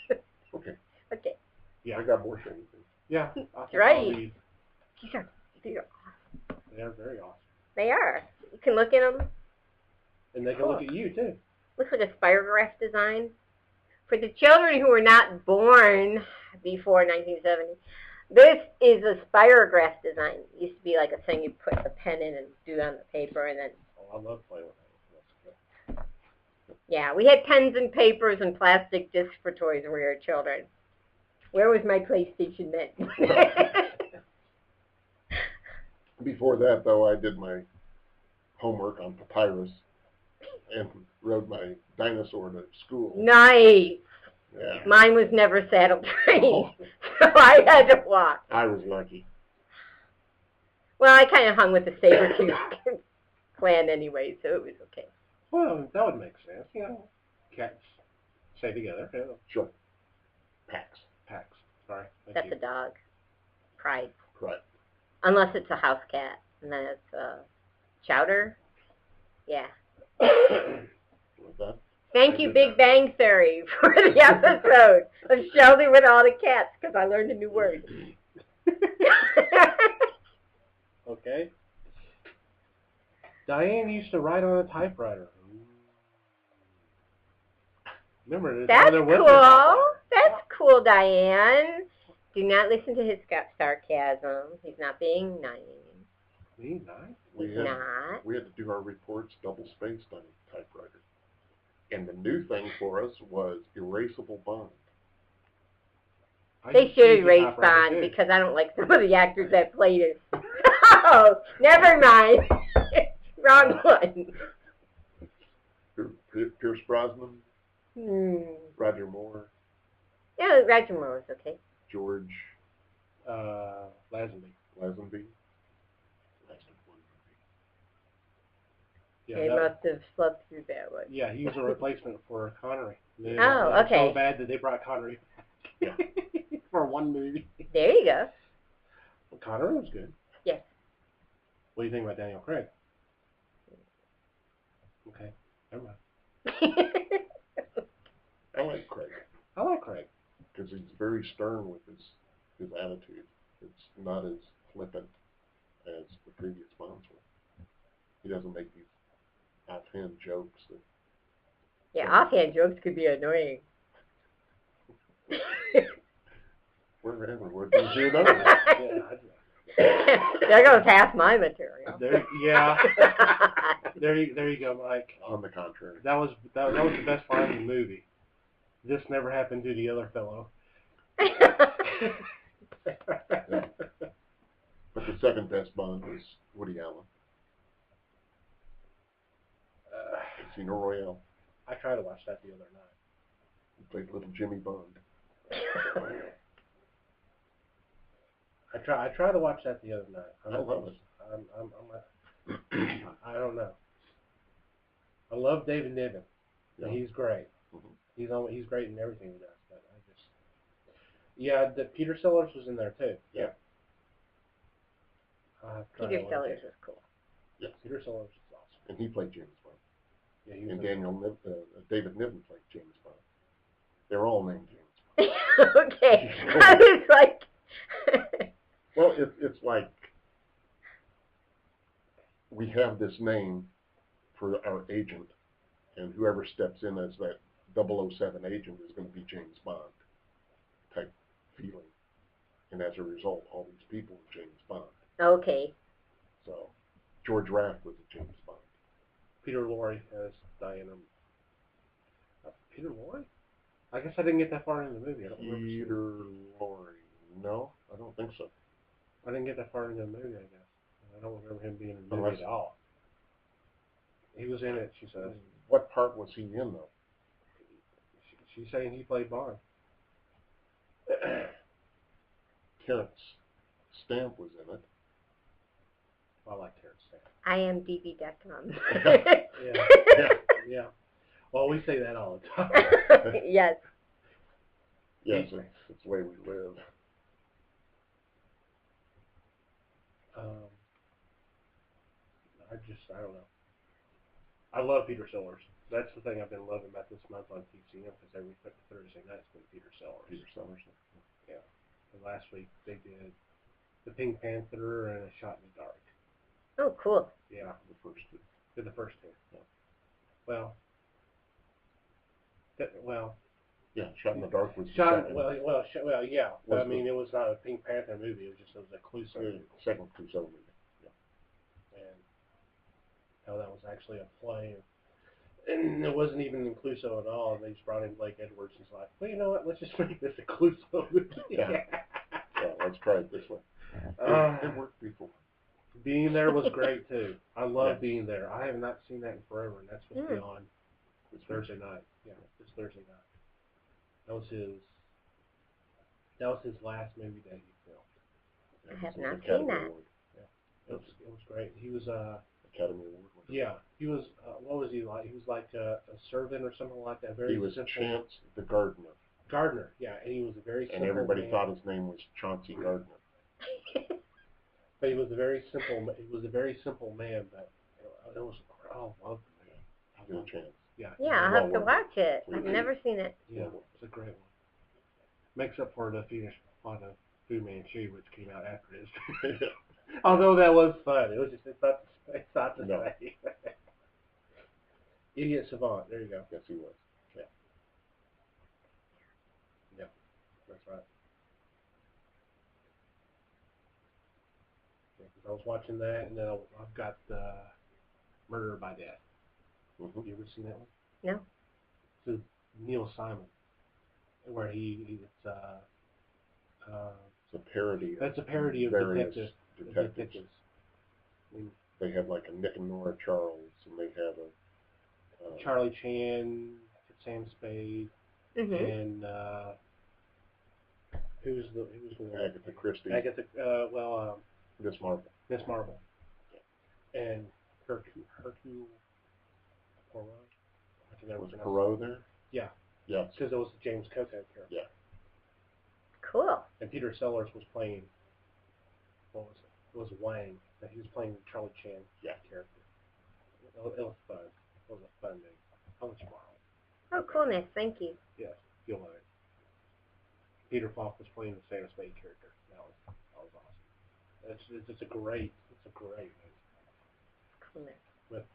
it. Okay. Okay. Yeah, I got more shiny things. Yeah, that's right. These are awesome. They are very awesome. They are. You can look at them. And they can look at you too. Looks like a spirograph design. For the children who were not born before 1970, this is a spirograph design. It used to be like a thing you put a pen in and do on the paper, and then. Oh, I love playing with that. Yeah, we had pens and papers and plastic discs for toys when we were children. Where was my PlayStation then? Before that, though, I did my homework on papyrus and rode my dinosaur to school. Nice. Yeah. Mine was never saddle trained, Oh. so I had to walk. I was lucky. Well, I kind of hung with the saber-tooth clan anyway, so it was okay. Well, that would make sense. You know, cats stay together. Yeah. Sure. Packs. Sorry. Thank That's you. a dog. Pride. Right. Unless it's a house cat, and then it's Chowder. Yeah. With that. Thank you, Big Bang Theory, for the episode of Sheldon with all the cats, because I learned a new word. Okay. Diane used to write on a typewriter. Remember, That's cool. That's cool, Diane. Do not listen to his sarcasm. He's not being nice. Me, nice. He's not. We had to do our reports double-spaced on a typewriter. And the new thing for us was erasable bond. They should erase Bond because I don't like some of the actors that played it. Oh, never mind. Wrong one. Pierce Brosnan, Roger Moore, Yeah, Roger Moore was okay. George Lazenby. Lazenby. Yeah, They must have slept through that one. yeah, he was a replacement for Connery. Oh, okay. So bad that they brought Connery back for one movie. There you go. Well, Connery was good. Yes. What do you think about Daniel Craig? Okay, never mind. I like Craig I like Craig. because he's very stern with his attitude. It's not as flippant as the previous Bonds were. He doesn't make these offhand jokes that. Yeah, offhand jokes could be annoying. Wherever, where do you hear those? There goes half my material. There you go, Mike. On the contrary. That was the best line in the movie. This never happened to the other fellow. But the second best Bond was Woody Allen. Casino Royale. I tried to watch that the other night. He played little Jimmy Bond. I tried to watch that the other night. I love it. I don't know. I love David Niven. Yeah. He's great. Mm-hmm. He's great in everything he does. But the Peter Sellers was in there too. Yeah. Peter Sellers was cool. Yes. Peter Sellers is awesome. And he played James Bond. Yeah, And David Niven played James Bond. They're all named James Bond. Okay. I was like... Well, it's like we have this name for our agent, and whoever steps in as that 007 agent is going to be James Bond type feeling. And as a result, all these people are James Bond. Okay. So, George Raft was a James Bond. Peter Lorre as Diana. Peter Lorre? I guess I didn't get that far into the movie. I don't remember. Peter Lorre. No, I don't think so. I didn't get that far into the movie, I guess. I don't remember him being in the movie at all. He was in it, she says. What part was he in, though? She's saying he played Bond. Terrence Stamp was in it. Well, I like Terrence Stamp. IMDb.com. Yeah. Well, we say that all the time. Yes. Yes, it's the way we live. I don't know. I love Peter Sellers. That's the thing I've been loving about this month on TCM, because every Thursday night's been Peter Sellers. Peter Sellers. Yeah. And last week they did the Pink Panther and A Shot in the Dark. Oh, cool. Yeah. The first two. Did the first two. Yeah. Well. Yeah, Shot in the Dark was yeah. Was But I mean, it was not a Pink Panther movie. It was a Clouseau movie. Second Clouseau movie. Yeah. And how that was actually a play. And it wasn't even in Clouseau at all. They just brought in Blake Edwards and was like, well, you know what? Let's just make this a Clouseau movie. Yeah. Yeah, let's try it this way. It worked before. Being There was great too. I love Being There. I have not seen that in forever, and that's supposed to be on this Thursday night. Yeah, this Thursday night. That was his last movie that he filmed. I have not seen Academy that. Award. Yeah, it was great. He was Academy Award winner. yeah, he was what was he like? He was like a servant or something like that. He was simple. Chance the Gardener. Gardner, yeah, and he was a very simple And everybody man. thought his name was Chauncey Gardner. But he was a very simple man, but it was I love the man. Give it a chance. Yeah. Yeah, I'll have to watch it. I've Mhm. never seen it. Yeah, it's a great one. Makes up for the finish on the Fu Manchu, which came out after his. Although that was fun, it's not the No. same. Idiot Savant. There you go. Yes, he was. Yeah, that's right. Yeah, 'cause I was watching that, and then I've got Murder by Death. Mm-hmm. You ever seen that one? No. It's Neil Simon, where it's a parody. That's a parody of various detectives. They have like a Nick and Nora Charles, and they have a Charlie Chan, Sam Spade, and who's the one? Agatha Christie. Miss Marvel. Miss Marvel. And Hercule Poirot. Was Poirot there? Yeah. Yes. Because it was the James Coco character. Yeah. Cool. And Peter Sellers was playing, what was it? It was Wang. He was playing Charlie Chan character. It was fun. It was a fun movie. I'll let you borrow it. Oh, coolness. Thank you. Yes, you'll love it. Peter Falk was playing the Sam Spade character. That was awesome. It's a great movie. Coolness. With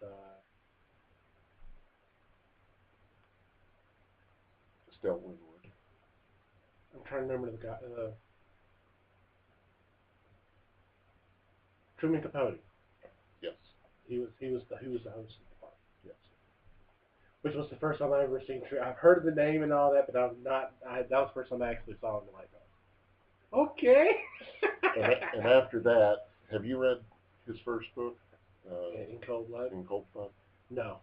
Estelle Winwood. I'm trying to remember the guy. Truman Capote. Yes. He was the host of the party. Yes. which was the first time I ever seen True. I've heard of the name and all that, but I've not. That was the first time I actually saw him. Like, okay. And after that, have you read his first book? In Cold Blood? In Cold Blood? No.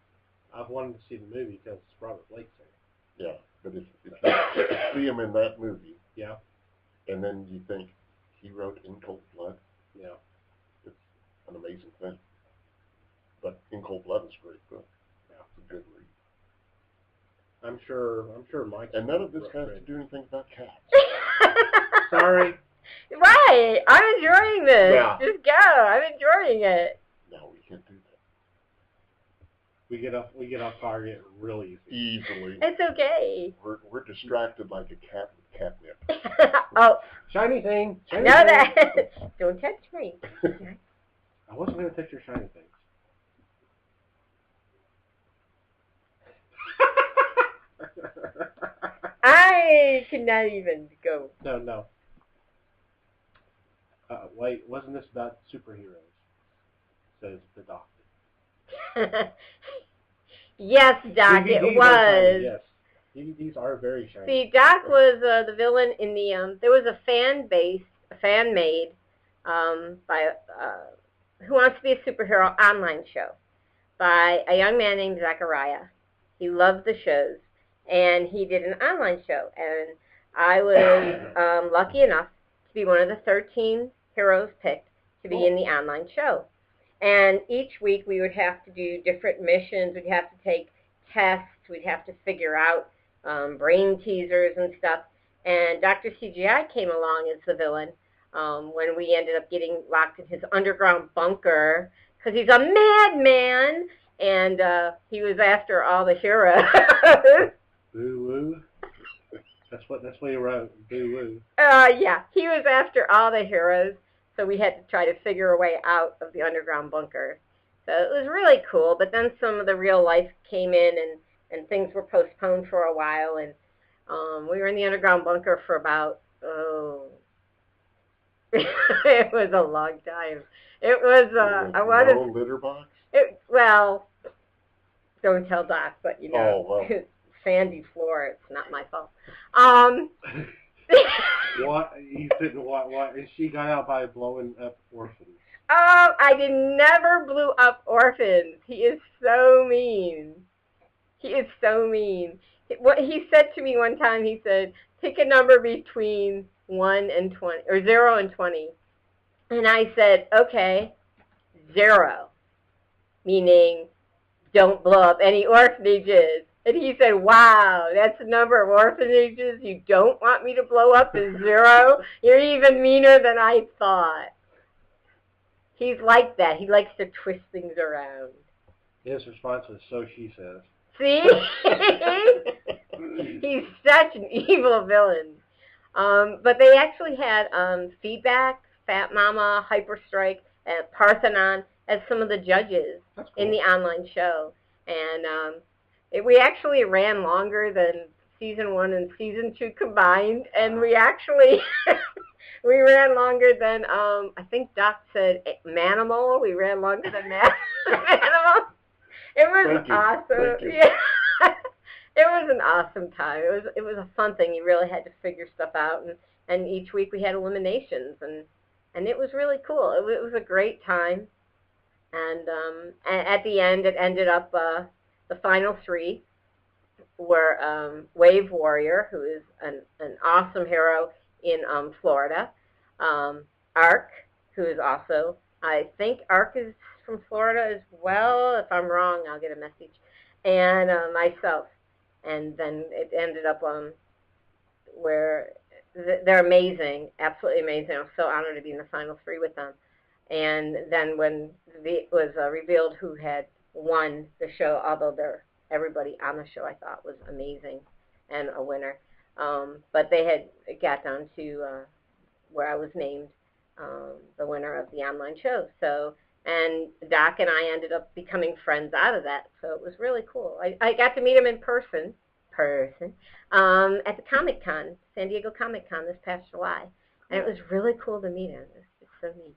I've wanted to see the movie because Robert Blake's in Yeah, but if you see him in that movie, yeah, and then you think he wrote In Cold Blood, yeah, it's an amazing thing. But In Cold Blood is a great book. yeah. It's a good read. I'm sure Mike. And none of this has to do anything about cats. Sorry. Right. I'm enjoying this. Yeah. Just go. I'm enjoying it. No, we can't do that. We get off target real easy. Easily. It's okay. We're distracted like a cat with catnip. Oh. Shiny thing. Shiny No, thing. that. Don't touch me. I wasn't going to touch your shiny things. I cannot even go. No. Wait, wasn't this about superheroes? Says the doctor. Yes, Doc, DVDs it are shiny, was. yes. DVDs are very shiny. See, Doc was the villain in the. There was a fan made, by Who Wants to Be a Superhero online show by a young man named Zachariah. He loved the shows, and he did an online show. And I was lucky enough to be one of the 13 heroes picked to be in the online show. And each week we would have to do different missions. We'd have to take tests. We'd have to figure out brain teasers and stuff. And Dr. CGI came along as the villain when we ended up getting locked in his underground bunker because he's a madman. And he was after all the heroes. Boo-woo. That's what he wrote. Boo-woo. Yeah, he was after all the heroes. So we had to try to figure a way out of the underground bunker. So it was really cool. But then some of the real life came in and things were postponed for a while. And we were in the underground bunker for about, it was a long time. It was, I wanted... No litter box? Well, don't tell Doc, but you know, Oh, well. sandy floor, it's not my fault. What? He said what? And she got out by blowing up orphans. I never blew up orphans. He is so mean. He is so mean. What he said to me one time, he said, pick a number between 1 and 20, or 0 and 20. And I said, okay, 0, meaning don't blow up any orphanages. And he said, wow, that's the number of orphanages you don't want me to blow up is 0? You're even meaner than I thought. He's like that. He likes to twist things around. His response was, so she says. See? He's such an evil villain. But they actually had Feedback, Fat Mama, Hyperstrike, and Parthenon as some of the judges in the online show. And we actually ran longer than season 1 and season 2 combined, and we actually we ran longer than I think Doc said Manimal. We ran longer than Manimal. It was awesome. Yeah. It was an awesome time. It was a fun thing. You really had to figure stuff out, and each week we had eliminations, and it was really cool. It was a great time. And at the end, it ended up the final 3 were Wave Warrior, who is an awesome hero in Florida, Ark, who is also, I think Ark is from Florida as well. If I'm wrong, I'll get a message. And myself. And then it ended up where they're amazing, absolutely amazing. I was so honored to be in the final 3 with them. And then when it was revealed who had won the show, although everybody on the show I thought was amazing and a winner, but they had got down to where I was named the winner of the online show. So, and Doc and I ended up becoming friends out of that. So it was really cool. I got to meet him in person at the Comic-Con, San Diego Comic-Con this past July. And it was really cool to meet him. It was just so neat.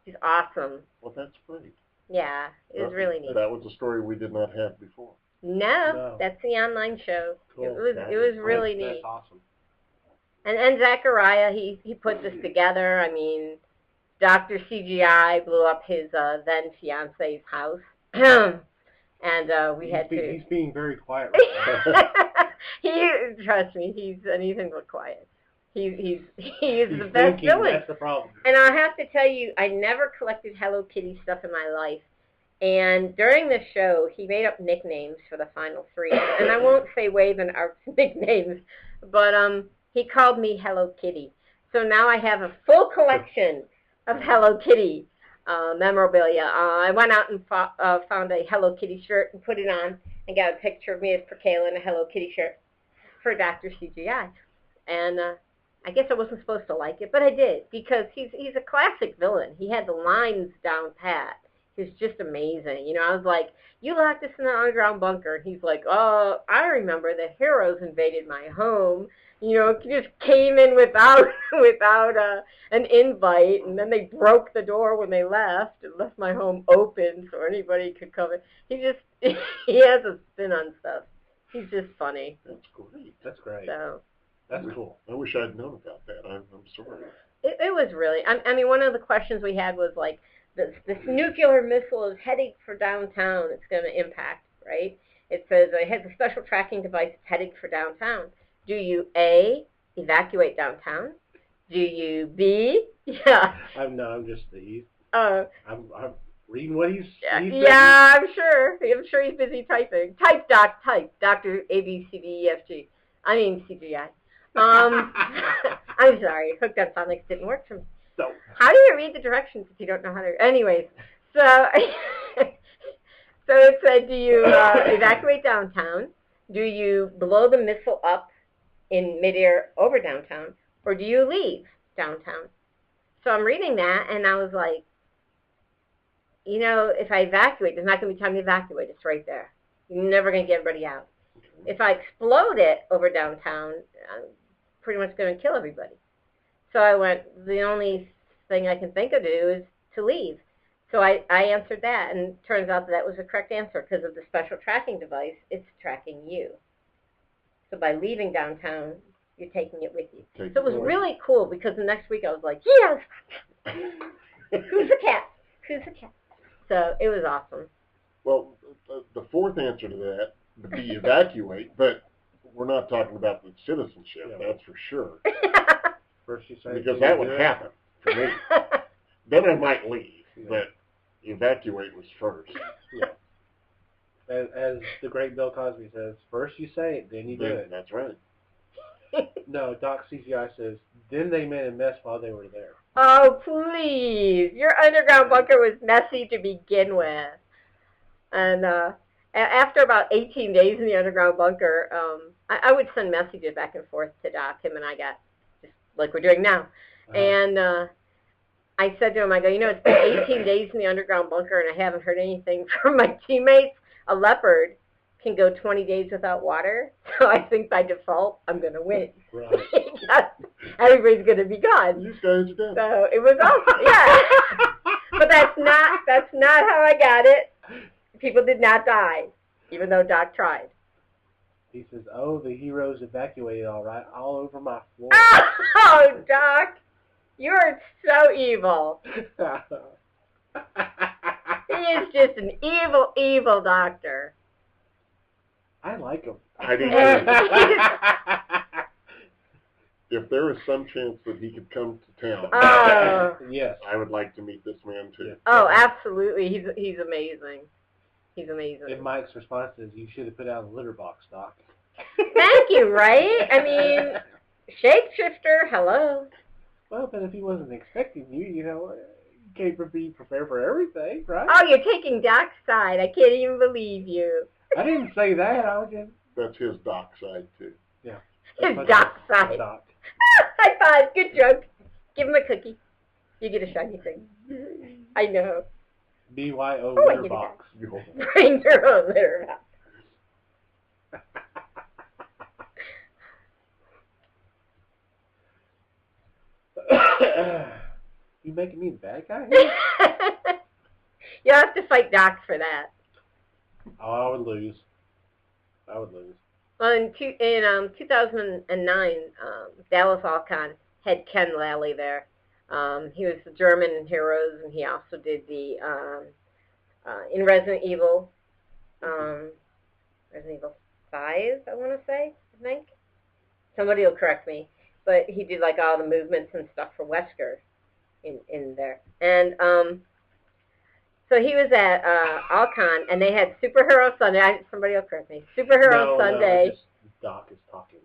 He's awesome. Well, that's great. Yeah, it was really neat. That was a story we did not have before. No, that's the online show. Cool. It was really neat. That's awesome. And Zachariah, he put this together. I mean, Dr. CGI blew up his then fiance's house, and we had to. He's being very quiet right now. Trust me, he's anything but quiet. He's the best villain. That's the problem. And I have to tell you, I never collected Hello Kitty stuff in my life. And during the show, he made up nicknames for the final three. And I won't say Wave and Art's nicknames, but he called me Hello Kitty. So now I have a full collection of Hello Kitty memorabilia. I went out and found a Hello Kitty shirt and put it on and got a picture of me as Purr Kayla in a Hello Kitty shirt for Dr. CGI. And I guess I wasn't supposed to like it, but I did because he's a classic villain. He had the lines down pat. He's just amazing. You know, I was like, you locked us in an underground bunker. And he's like, oh, I remember the heroes invaded my home. You know, just came in without an invite, and then they broke the door when they left and left my home open so anybody could come in. He has a spin on stuff. He's just funny. That's great. That's great. So that's cool. I wish I'd known about that. I'm sorry. It was really. I mean, one of the questions we had was like, this nuclear missile is heading for downtown. It's going to impact, right? It says it has a special tracking device heading for downtown. Do you A, evacuate downtown? Do you B, yeah. I'm just the. I'm reading what he's. Yeah, I'm sure he's busy typing. Type, Doc, type. Dr. ABCDEFG. I mean CGI. I'm sorry. Hooked on Phonics didn't work for me. So, how do you read the directions if you don't know how to? Anyways, so it said, do you evacuate downtown? Do you blow the missile up in midair over downtown? Or do you leave downtown? So I'm reading that, and I was like, you know, if I evacuate, there's not going to be time to evacuate. It's right there. You're never going to get everybody out. If I explode it over downtown, I'm pretty much going to kill everybody. So I went, the only thing I can think of to do is to leave. So I answered that, and it turns out that was the correct answer because of the special tracking device. It's tracking you. So by leaving downtown, you're taking it with you. So it was really cool because the next week I was like, yes! Who's the cat? Who's the cat? So it was awesome. Well, the fourth answer to that would be evacuate, but we're not talking about the citizenship, that's for sure. First you say because that would happen for me. Then I might leave, but evacuate was first. Yeah. As the great Bill Cosby says, first you say it, then you do it. That's right. No, Doc CGI says, then they made a mess while they were there. Oh, please. Your underground bunker was messy to begin with. And after about 18 days in the underground bunker, I would send messages back and forth to Doc. Him and I got, just like we're doing now. And I said to him, I go, you know, it's been 18 days in the underground bunker, and I haven't heard anything from my teammates. A leopard can go 20 days without water, so I think by default I'm going to win. Right. Everybody's going to be gone. You guys are done. So it was awesome, yeah. But that's not how I got it. People did not die, even though Doc tried. He says, oh, the heroes evacuated all right, all over my floor. Oh, Doc, you're so evil. He is just an evil, evil doctor. I like him. I do too. If there is some chance that he could come to town, yes, I would like to meet this man too. Oh, absolutely. He's amazing. He's amazing. And Mike's response is, you should have put out a litter box, Doc. Thank you, right? I mean, shapeshifter, hello. Well, but if he wasn't expecting you, you know, you can't be prepared for everything, right? Oh, you're taking Doc's side. I can't even believe you. I didn't say that. I was just... That's his Doc side too. Yeah. His Doc side. Doc. High five. Good joke. Give him a cookie. You get a shiny thing. I know. BYO Oh, litter box. Bring your own litter box. You making me the bad guy here? You'll have to fight Doc for that. Oh, I would lose. I would lose. Well, in 2009, Dallas Alcon had Ken Lally there. He was the German in Heroes, and he also did the in Resident Evil, Resident Evil 5, I want to say, I think. Somebody will correct me. But he did like all the movements and stuff for Wesker in there. And so he was at Alcon, and they had Superhero Sunday. Somebody will correct me. Superhero Sunday. No, just Doc is talking.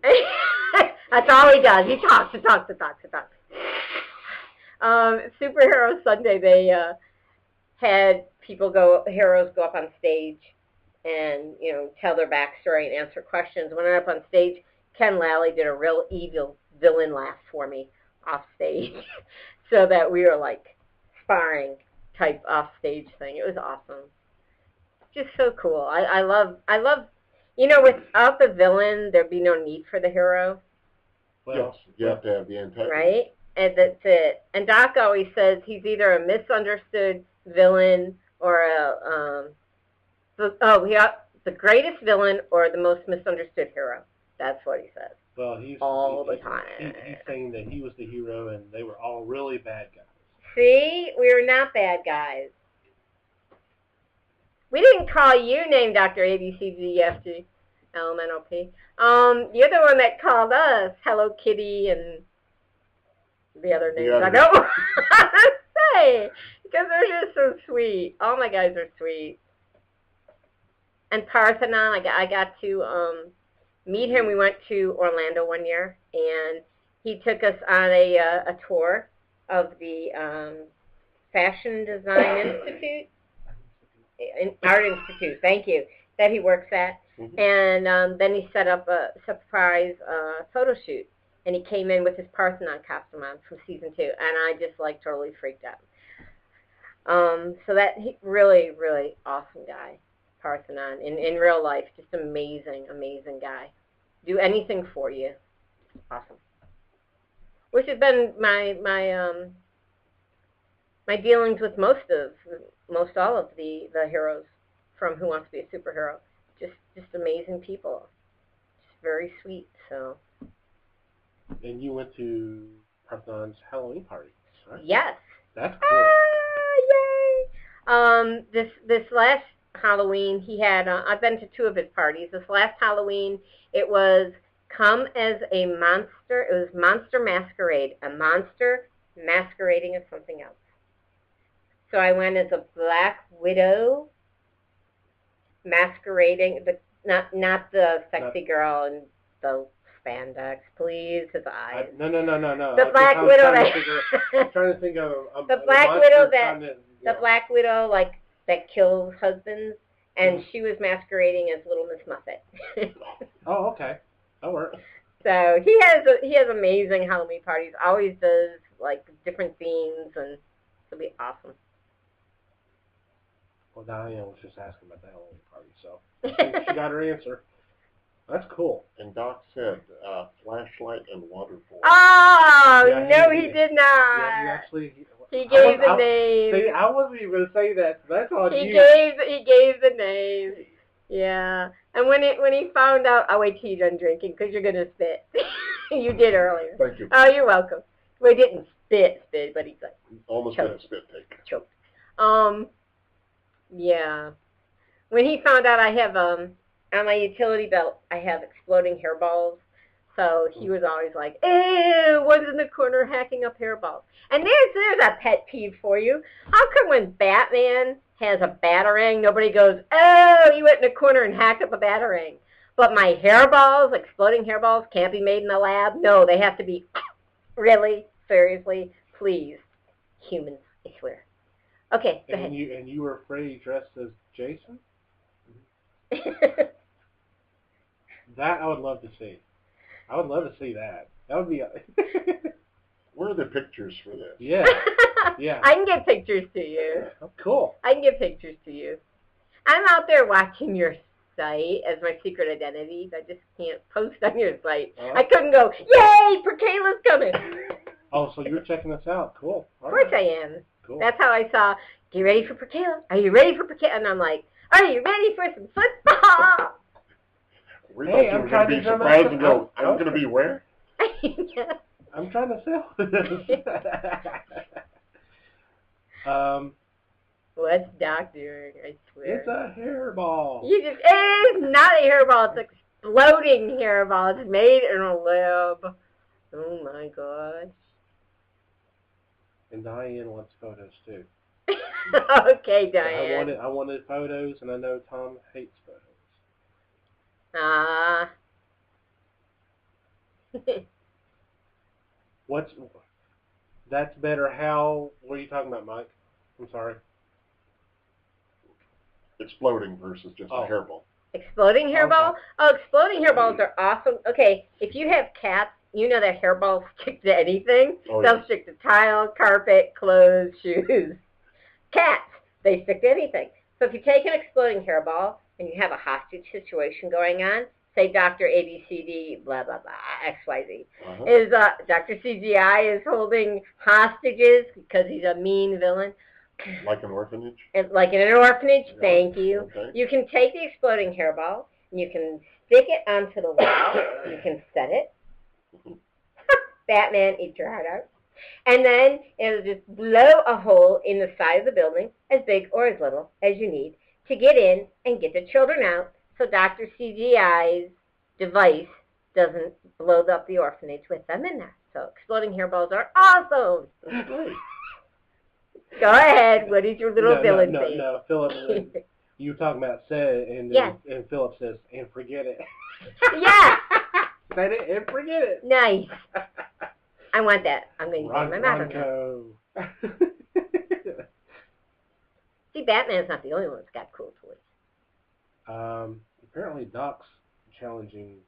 That's all he does. He talks. Superhero Sunday, they had heroes go up on stage and, tell their backstory and answer questions. When I went up on stage, Ken Lally did a real evil villain laugh for me off stage so that we were like sparring type off stage thing. It was awesome. Just so cool. I love, without the villain, there'd be no need for the hero. Well, yes, you have to have the antagonist. Right? And that's it. And Doc always says he's either a misunderstood villain or the greatest villain or the most misunderstood hero. That's what he says. Well, he's saying that he was the hero and they were all really bad guys. See? We were not bad guys. We didn't call you named Dr. ABCDFG, LMNOP. You're the one that called us Hello Kitty and the other names. I don't want to say because they're just so sweet. All my guys are sweet. And Parthenon, I got to meet him. We went to Orlando one year, and he took us on a tour of the Fashion Design Institute, Art Institute. Thank you. That he works at. Mm-hmm. And then he set up a surprise photo shoot. And he came in with his Parthenon costume on from season 2. And I just, totally freaked out. So that, really, really awesome guy, Parthenon. In real life, just amazing, amazing guy. Do anything for you. Awesome. Which has been my dealings with most all of the heroes from Who Wants to Be a Superhero. Just amazing people. Just very sweet, so... And you went to Parthenon's Halloween party, right? Yes. That's cool. Yay! This last Halloween, he had, I've been to 2 of his parties. This last Halloween, it was Come as a Monster. It was Monster Masquerade. A monster masquerading as something else. So I went as a Black Widow masquerading, but not the sexy girl and the spandex, please, his eyes. No. The Black Widow. I'm trying to think of the Black Widow the Black Widow that kills husbands, and she was masquerading as Little Miss Muffet. Oh, okay, that works. So he has amazing Halloween parties. Always does different themes, and it'll be awesome. Well, Diane was just asking about the Halloween party, so she got her answer. That's cool. And Doc said flashlight and waterfall. Oh, yeah, no, he did not. Yeah, he actually... He gave the name. See, I wasn't even going to say that. So that's on you. He gave the name. Yeah. And when he found out... I'll wait till you're done drinking, because you're going to spit. You did earlier. Thank you. Oh, you're welcome. Well, he didn't spit, but he's like... Almost had a spit take. Choked. Yeah. When he found out I have... on my utility belt, I have exploding hairballs. So he was always like, ew, one's in the corner hacking up hairballs. And there's a pet peeve for you. How come when Batman has a batarang, nobody goes, oh, you went in the corner and hacked up a batarang. But my hairballs, exploding hairballs, can't be made in the lab? No, they have to be, really, seriously, please. Humans, I swear. Okay, go ahead. And you were afraid dressed as Jason? That I would love to see. I would love to see that. That would be... Where are the pictures for this? Yeah. Yeah. I can get pictures to you. Oh, cool. I can get pictures to you. I'm out there watching your site as my secret identity. I just can't post on your site. I couldn't go, yay, Purr Kayla's coming. Oh, so you're checking us out. Cool. Of course I am. Cool. That's how I saw, get ready for Purr Kayla? Are you ready for Purr Kayla? And I'm like, are you ready for some football? We Hey, thought you I'm were trying going to to be drum up surprised and some- go, I'm going to be where? I'm trying to sell this. What's Doc doing? I swear. It's a hairball. It's not a hairball. It's exploding hairball. It's made in a lab. Oh my gosh. And Diane wants photos too. Okay, Diane. I wanted photos, and I know Tom hates photos. That's better. How? What are you talking about, Mike? I'm sorry. Exploding versus just a hairball. Exploding hairball? Okay. Oh, exploding hairballs are awesome. Okay, if you have cats, you know that hairballs stick to anything. Oh, They'll yeah. stick to tile, carpet, clothes, shoes. Cats, they stick to anything. So if you take an exploding hairball and you have a hostage situation going on, say Dr. ABCD, blah, blah, blah, XYZ, is Dr. CGI is holding hostages because he's a mean villain. Like an orphanage? Like in an orphanage, thank you. Okay. You can take the exploding hairball, and you can stick it onto the wall, you can set it. Batman, eat your heart out. And then it'll just blow a hole in the side of the building, as big or as little as you need, to get in and get the children out so Dr. CGI's device doesn't blow up the orphanage with them in there. So exploding hairballs are awesome. That's great. Go ahead. What is your little villain thing? No, Philip. You were talking about said, and Yeah. and Philip says, and forget it. Yeah. Said it and forget it. Nice. I want that. I'm going to use my mouth on that. See, Batman's not the only one that's got cool toys. Apparently Doc's challenging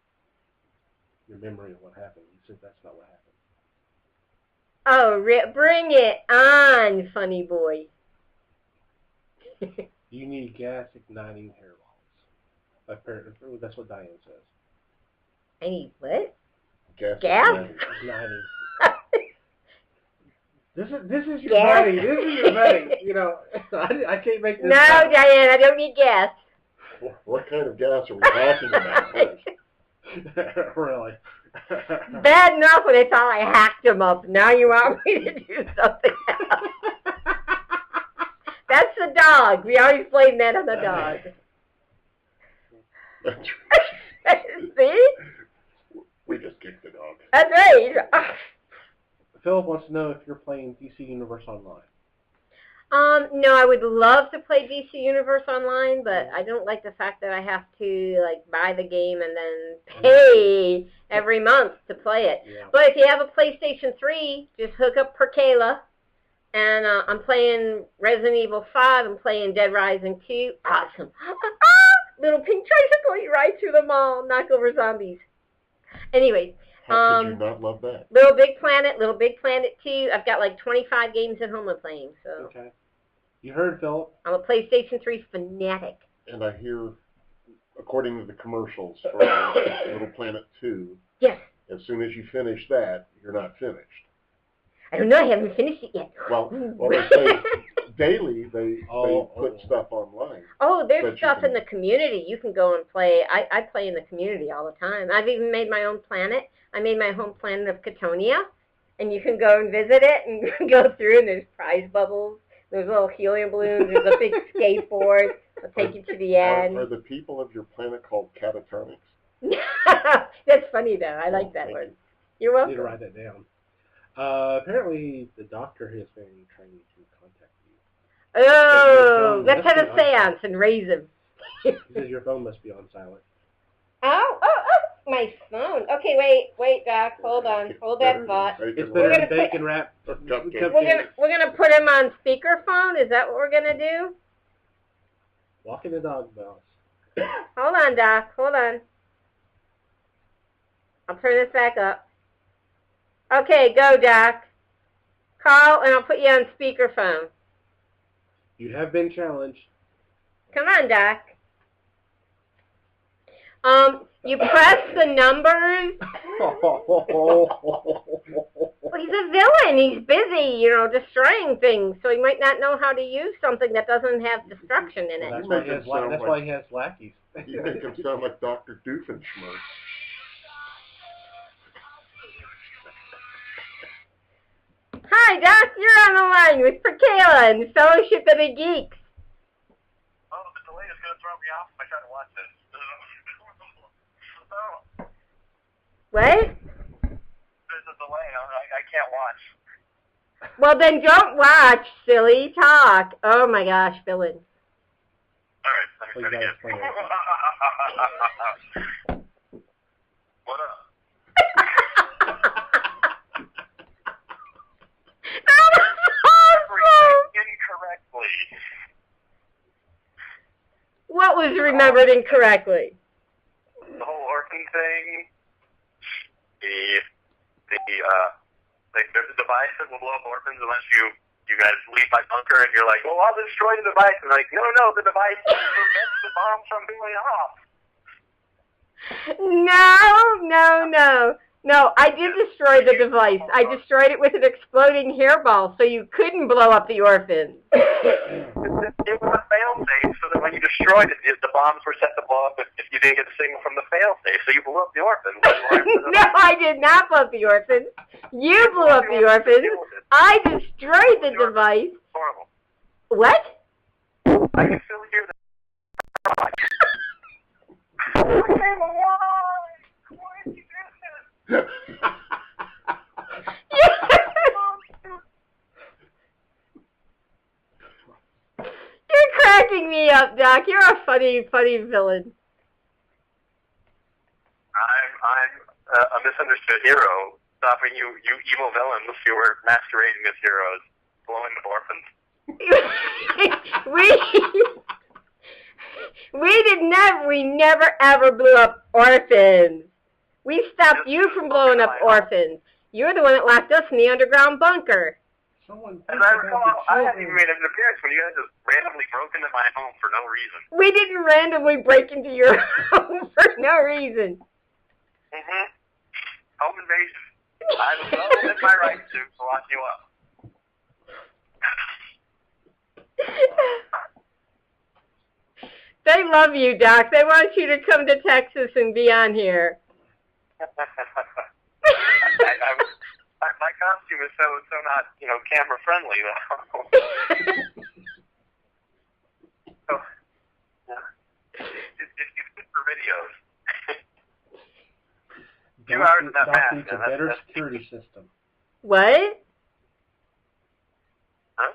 your memory of what happened. He said that's not what happened. Oh, bring it on, funny boy. You need gas igniting hairballs. Apparently, that's what Diane says. I need what? Gas? Igniting. This is your Gas? buddy. This is your buddy. You know, I can't make this No, up. Diane, I don't need gas. What kind of gas are we talking about first? Really. Bad enough when I thought I hacked him up. Now you want me to do something else. That's the dog. We always blame that on the dog. See? We just kicked the dog. That's right. Philip wants to know if you're playing DC Universe Online. No, I would love to play DC Universe Online, but I don't like the fact that I have to like buy the game and then pay every month to play it. Yeah. But if you have a PlayStation 3, just hook up Purr Kayla, and I'm playing Resident Evil 5. I'm playing Dead Rising 2. Awesome. Little pink tricycle, you ride through the mall, knock over zombies. Anyways. How could you not love that? Little Big Planet 2. I've got like 25 games at home I'm playing. So. Okay. You heard, Philip. I'm a PlayStation 3 fanatic. And I hear, according to the commercials for Little Planet 2, yes. As soon as you finish that, you're not finished. I don't know. I haven't finished it yet. Well, they say daily they put stuff online. Oh, there's stuff in the community. You can go and play. I play in the community all the time. I've even made my own planet. I made my home planet of Catonia, and you can go and visit it and go through, and there's prize bubbles. There's little helium balloons. There's a big skateboard. I'll take you to the end. Are the people of your planet called catatonics? That's funny, though. I like that word. You're I welcome. need to write that down. Apparently, the doctor has been trying to contact you. Oh, let's have a seance and raise him. He says your phone must be on silent. Oh, my phone. Okay, wait, Doc. Hold on. Hold that thought. It's better than bacon wrap. We're gonna put him on speakerphone. Is that what we're gonna do? Walking the dog bells. Hold on, Doc. Hold on. I'll turn this back up. Okay, go, Doc. Call, and I'll put you on speakerphone. You have been challenged. Come on, Doc. You press the numbers. Well, he's a villain. He's busy, destroying things, so he might not know how to use something that doesn't have destruction in it. That's You why he has lackeys. You make him sound like Dr. Doofenshmirtz. Hi, Doc. You're on the line with Purr Kayla and Fellowship of the Geeks. Oh, the delay is going to throw me off if I try to watch this. What? There's a delay. I can't watch. Well, then don't watch, silly. Talk. Oh, my gosh, villain. All right, let me try to get What up? That was awesome! Incorrectly. What was remembered incorrectly? The whole orphan thing. There's a device that will blow up orphans unless you guys leave my bunker and you're like, well, I'll destroy the device. And like, no, the device prevents the bombs from going off. No, I did destroy the device. I destroyed it with an exploding hairball so you couldn't blow up the orphans. It was a fail-safe so that when you destroyed it, the bombs were set to blow up if you didn't get a signal from the fail-safe. So you blew up the orphans. No, I did not blow up the orphans. You blew up the orphans. I destroyed the device. Horrible. What? I can still hear the... Why did you do this? You're cracking me up, Doc. You're a funny villain. I'm a misunderstood hero, stopping you evil villains who were masquerading as heroes, blowing up orphans. We never ever blew up orphans. We stopped you from blowing up orphans. You're the one that locked us in the underground bunker. As I recall, I hadn't even made an appearance when you guys just randomly broke into my home for no reason. We didn't randomly break into your home for no reason. Mm-hmm. Home invasion. I was well within my rights to lock you up. They love you, Doc. They want you to come to Texas and be on here. My costume is so not, camera friendly though. So, it's good for videos. 2 hours in that mask. It's a better security system. What? Huh?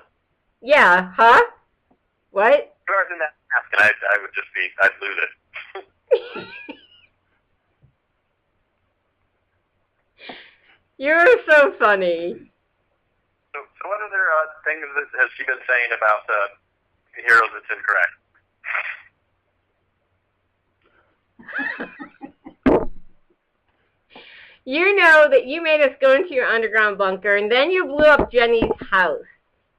Yeah, huh? What? 2 hours in that mask and I'd lose it. You're so funny. So what other things has she been saying about heroes that's incorrect? You know that you made us go into your underground bunker, and then you blew up Jenny's house.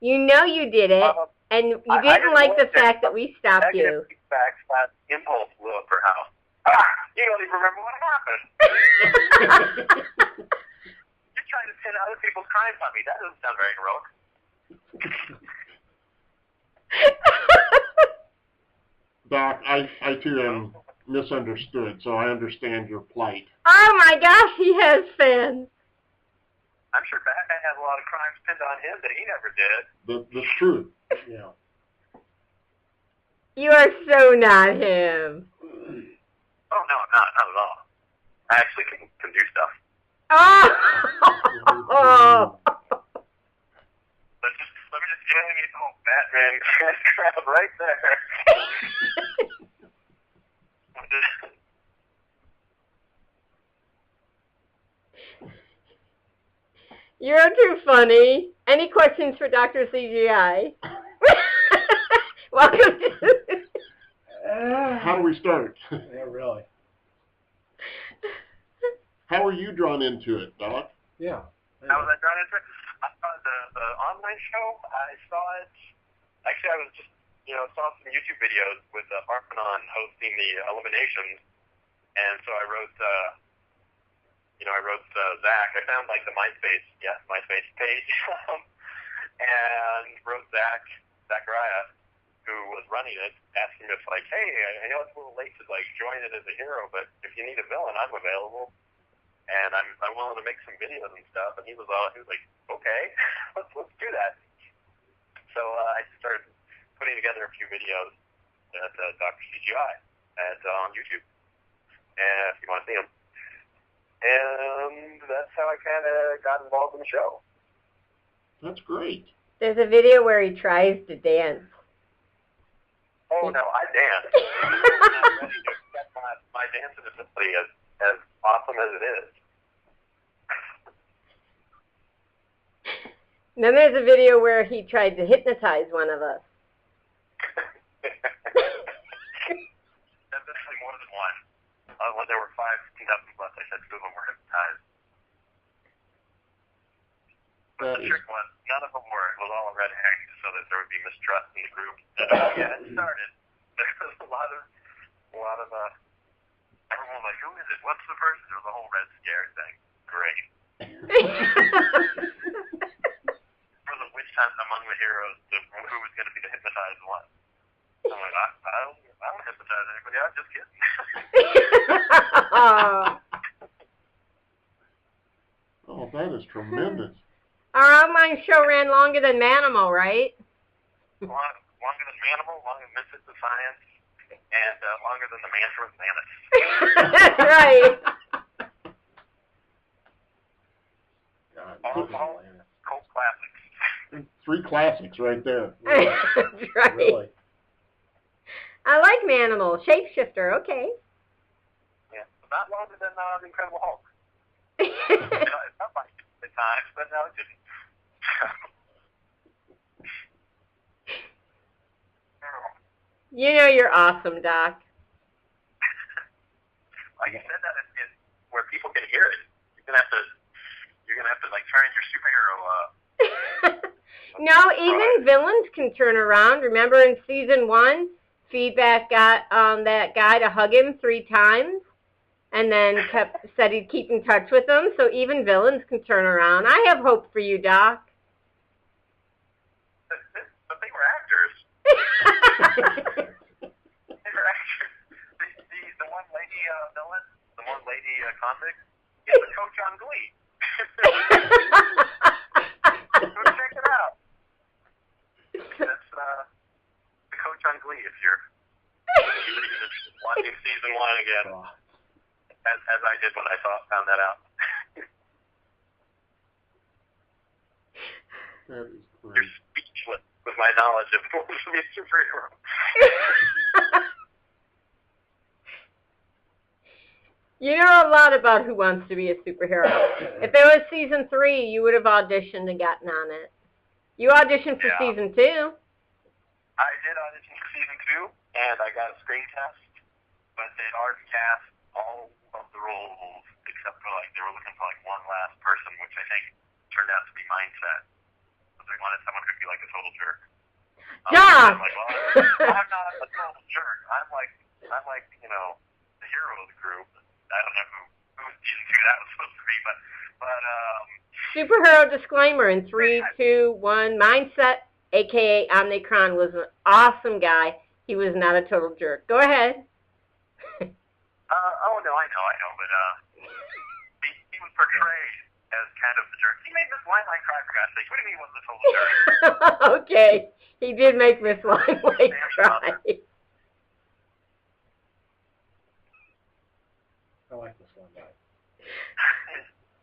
You know you did it, and you didn't like the fact that we stopped you. Facts, impulse blew up her house. You don't even remember what happened. You're trying to pin other people's crimes on me. That doesn't sound very heroic. Doc, I too am misunderstood, so I understand your plight. Oh my gosh, he has fans. I'm sure Batman has a lot of crimes pinned on him that he never did. That's true. Yeah. You are so not him. Oh, no, not at all. I actually can do stuff. Oh! Let me just get him his whole Batman crowd right there. You're too funny. Any questions for Dr. CGI? Welcome to... How do we start? Yeah, really. How were you drawn into it, Doc? Yeah. How was I drawn into it? I saw the online show. I saw it. Actually, I was just, saw some YouTube videos with Arpanon hosting the eliminations. And so I wrote, Zach. I found like the MySpace page, and wrote Zachariah, who was running it, asking him if like, hey, I know it's a little late to like join it as a hero, but if you need a villain, I'm available, and I'm willing to make some videos and stuff. And he was like, okay, let's do that. So I started putting together a few videos at Dr. CGI on YouTube, if you want to see them. And that's how I kind of got involved in the show. That's great. There's a video where he tries to dance. Oh, no, I dance. I'm not ready to accept my dancing ability as awesome as it is. And then there's a video where he tried to hypnotize one of us. That's actually more than one. When there were 5 contestants left, I said 2 of them were hypnotized. But the trick was, none of them were. It was all a red herring, so that there would be mistrust in the group. Yeah, it started. There was a lot of, everyone was like, who is it? What's the person? There was a whole red scare thing. Great. For the witch hunt among the heroes, who was going to be the hypnotized one. I'm like, I don't hypnotize anybody. I'm just kidding. Oh, that is tremendous. Our online show ran longer than Manimal, right? Longer than Manimal, longer than Misfits of Science, and longer than the Man from Mammoth. That's right. All cult classics. 3 classics right there. That's right. Really? I like Manimal. Shapeshifter, okay. Yeah, not longer than the Incredible Hulk. It felt like it at times, but no, it didn't. You know you're awesome, Doc. Like you said, that is where people can hear it. You're gonna have to like turn your superhero. No, even villains can turn around. Remember in season 1, Feedback got that guy to hug him 3 times, and then said he'd keep in touch with them. So even villains can turn around. I have hope for you, Doc. But they were actors. They were actors. The one lady villain, the one lady convict, is the coach on Glee. Go check it out. That's the coach on Glee if you're watching season 1 again, as I did when I found that out. That is great. You're speechless with my knowledge of what was to be a superhero. You know a lot about Who Wants to Be a Superhero. If there was season 3, you would have auditioned and gotten on it. You auditioned for season 2. I did audition for season 2, and I got a screen test, but they'd already cast all of the roles except for like they were looking for like one last person, which I think turned out to be Mindset. So they wanted someone who'd be like a total jerk. Doc! I'm like, well, I'm not a total jerk. I'm like the hero of the group. I don't know who season 2 that was supposed to be, but Superhero disclaimer in 3, 2, 1. Mindset, a.k.a. Omnicron, was an awesome guy. He was not a total jerk. Go ahead. Oh, no, I know, but he was portrayed as kind of the jerk. He made Miss Limelight cry, for God's sake. What do you mean he wasn't a total jerk? Okay. He did make Miss Limelight cry. I like this one, guy.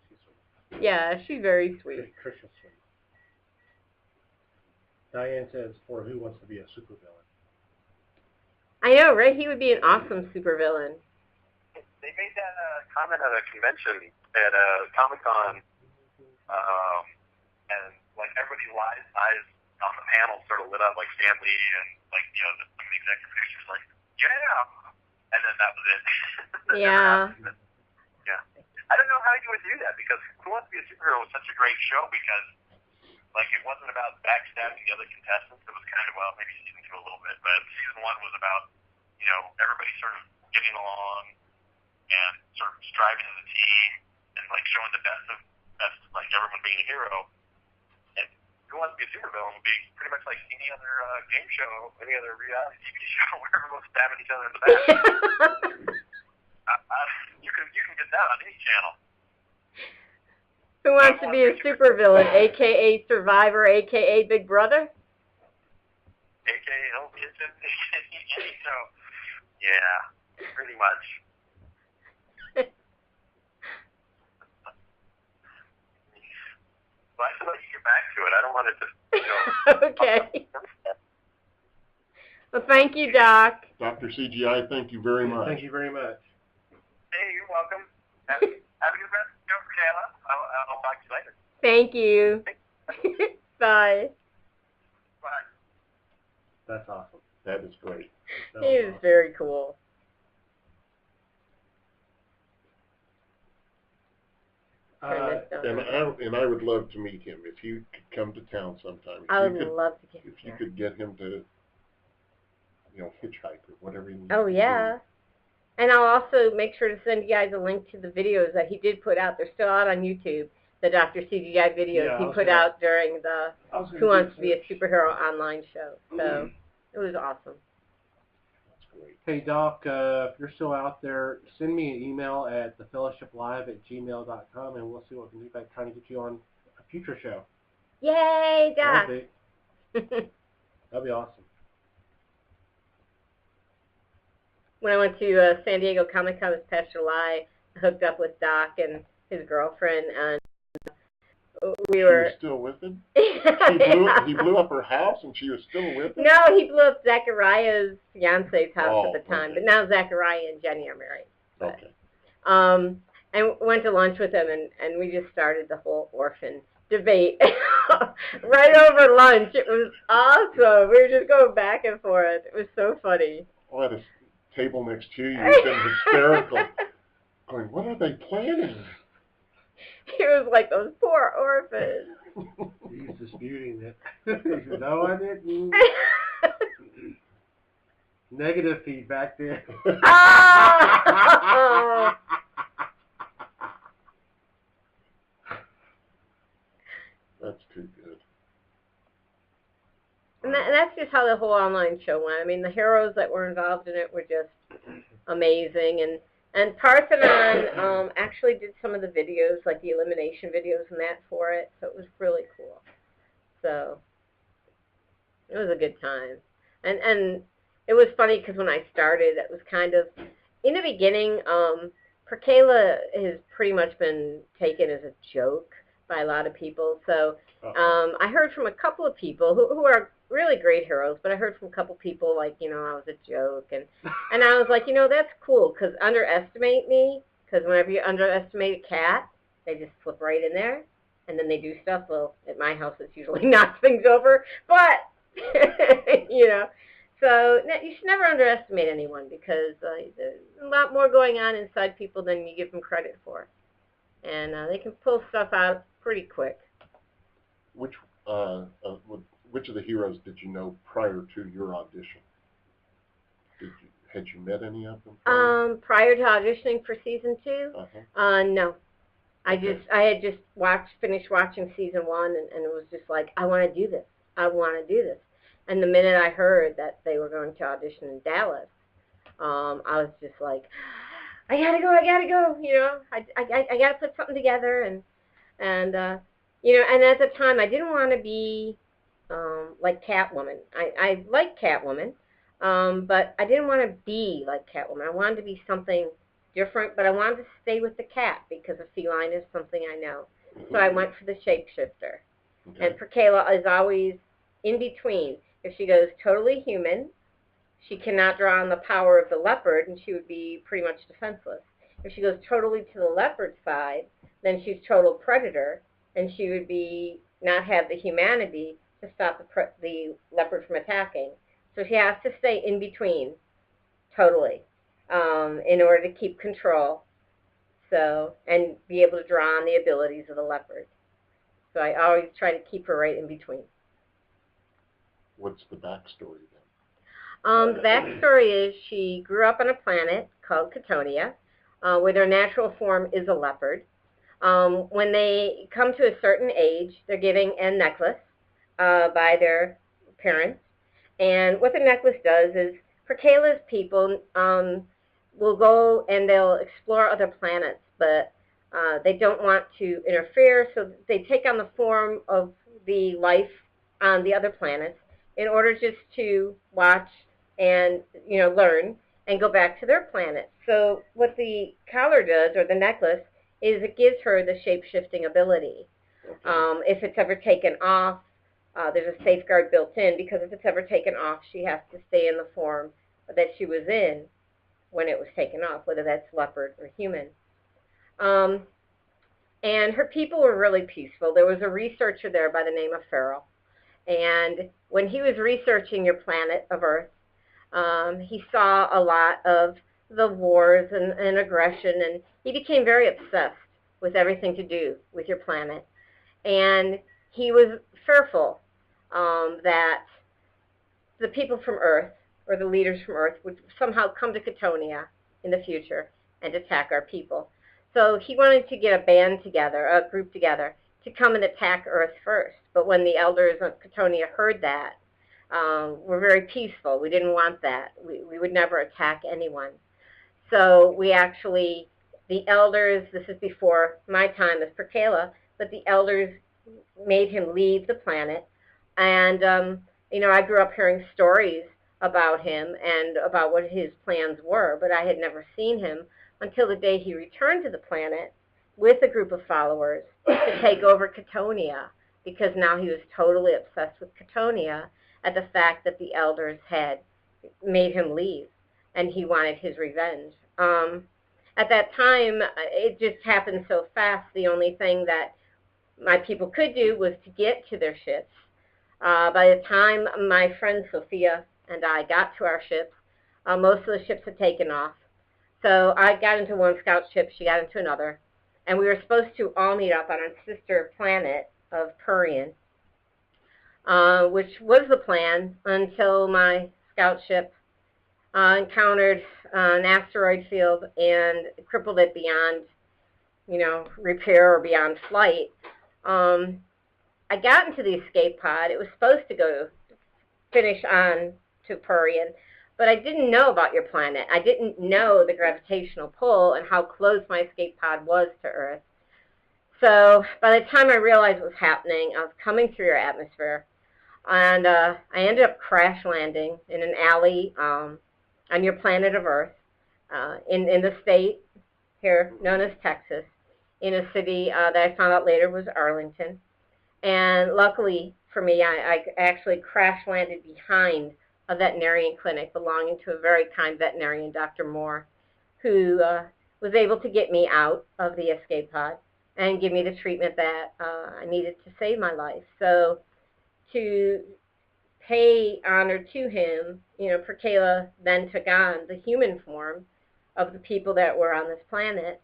She's sweet. Yeah, she's very sweet. Crystal sweet. Diane says, for Who Wants to Be a Supervillain? I know, right? He would be an awesome supervillain. They made that comment at a convention at Comic-Con, and like everybody's eyes on the panel sort of lit up, like Stan Lee and like some of the executive producers, like, yeah, and then that was it. Yeah. Yeah. I don't know how you would do that because Who Wants to Be a Superhero was such a great show because like it wasn't about backstabbing the other contestants. It was kind of maybe season 2 a little bit, but season 1 was about everybody sort of getting along and sort of striving as a team and like showing the best of like everyone being a hero. And Who Wants to Be a Supervillain would be pretty much like any other game show, any other reality TV show where everyone's stabbing each other in the back. You can get that on any channel. Who Wants to Be a Supervillain, a.k.a. Survivor, a.k.a. Big Brother? A.k.a. Hell's Kitchen, any show. Yeah, pretty much. Well, I feel like you get back to it. I don't want it to, Okay. Well, thank you, Doc. Dr. CGI, thank you very much. Thank you very much. Hey, you're welcome. Have a good rest of the show, Kayla. I'll talk to you later. Thank you. Bye. Bye. That's awesome. That is great. That He is awesome. very cool. And I would love to meet him if you could come to town sometime. I would love to get him If you here. could get him to, hitchhike or whatever you need. Oh, yeah. And I'll also make sure to send you guys a link to the videos that he did put out. They're still out on YouTube, the Dr. CGI videos he put out during the Who Wants to Be a Superhero online show. So it was awesome. That's great. Hey, Doc, if you're still out there, send me an email at thefellowshiplive@gmail.com, and we'll see what we can do by trying to get you on a future show. Yay, Doc! That'd be awesome. When I went to San Diego Comic-Con this past July, I hooked up with Doc and his girlfriend, and we were... She was still with him? He blew up her house, and she was still with him? No, he blew up Zachariah's fiance's house at the time, okay. but now Zachariah and Jenny are married. But, Okay. and went to lunch with him, and we just started the whole orphan debate right over lunch. It was awesome. We were just going back and forth. It was so funny. Well, at a table next to you, you've been hysterical. Going, what are they planning? He was like, those poor orphans. He's disputing it. He said, no, I didn't. Negative feedback there. Oh! That's too good. And that's just how the whole online show went. I mean, the heroes that were involved in it were just amazing. And Parthenon actually did some of the videos, like the elimination videos and that for it. So it was really cool. So it was a good time. And it was funny because when I started, it was kind of, in the beginning, Purr Kayla has pretty much been taken as a joke by a lot of people. So I heard from a couple of people who are really great heroes, but I heard from a couple people like, I was a joke. And I was like, that's cool, because underestimate me, because whenever you underestimate a cat, they just slip right in there, and then they do stuff. Well, at my house, it's usually knocks things over, but, So you should never underestimate anyone, because there's a lot more going on inside people than you give them credit for. And they can pull stuff out pretty quick. Which of the heroes did you know prior to your audition? Had you met any of them? Prior to auditioning for season 2, no. I had just finished watching season 1, and it was just like, I want to do this. I want to do this. And the minute I heard that they were going to audition in Dallas, I was just like, I gotta go. I gotta put something together, and and at the time I didn't want to be like Catwoman. I like Catwoman, but I didn't want to be like Catwoman. I wanted to be something different, but I wanted to stay with the cat because a feline is something I know. So I went for the shapeshifter. Okay. And Purr Kayla is always in between. If she goes totally human, she cannot draw on the power of the leopard, and she would be pretty much defenseless. If she goes totally to the leopard side, then she's total predator, and she would be not have the humanity to stop the leopard from attacking. So she has to stay in between, totally, in order to keep control. So, and be able to draw on the abilities of the leopard. So I always try to keep her right in between. What's the backstory then? The backstory is she grew up on a planet called Katonia, where their natural form is a leopard. When they come to a certain age, they're given a necklace by their parents. And what the necklace does is, for Kayla's people, will go and they'll explore other planets, but they don't want to interfere, so they take on the form of the life on the other planets in order just to watch and learn and go back to their planet. So what the collar does, or the necklace, is it gives her the shape-shifting ability. If it's ever taken off, there's a safeguard built in, because if it's ever taken off, she has to stay in the form that she was in when it was taken off, whether that's leopard or human. And her people were really peaceful. There was a researcher there by the name of Farrell, and when he was researching your planet of Earth, he saw a lot of the wars and aggression, and he became very obsessed with everything to do with your planet. And he was fearful that the people from Earth, or the leaders from Earth, would somehow come to Katonia in the future and attack our people. So he wanted to get a band together, a group together, to come and attack Earth first. But when the elders of Katonia heard that, we're very peaceful. We didn't want that. We would never attack anyone. So we actually, the elders, this is before my time as Purr Kayla, but the elders made him leave the planet. And, I grew up hearing stories about him and about what his plans were, but I had never seen him until the day he returned to the planet with a group of followers to take over Katonia, because now he was totally obsessed with Katonia at the fact that the elders had made him leave, and he wanted his revenge. At that time, it just happened so fast. The only thing that my people could do was to get to their ships. By the time my friend Sophia and I got to our ships, most of the ships had taken off. So I got into one scout ship, she got into another, and we were supposed to all meet up on our sister planet of Purrian, which was the plan until my scout ship encountered an asteroid field and crippled it beyond, repair or beyond flight. I got into the escape pod. It was supposed to go finish on to Purrian, but I didn't know about your planet. I didn't know the gravitational pull and how close my escape pod was to Earth. So by the time I realized what was happening, I was coming through your atmosphere, and I ended up crash landing in an alley on your planet of Earth, in the state here known as Texas, in a city that I found out later was Arlington. And luckily for me, I actually crash landed behind a veterinarian clinic belonging to a very kind veterinarian, Dr. Moore, who was able to get me out of the escape pod and give me the treatment that I needed to save my life. So to pay honor to him, Purr Kayla then took on the human form of the people that were on this planet.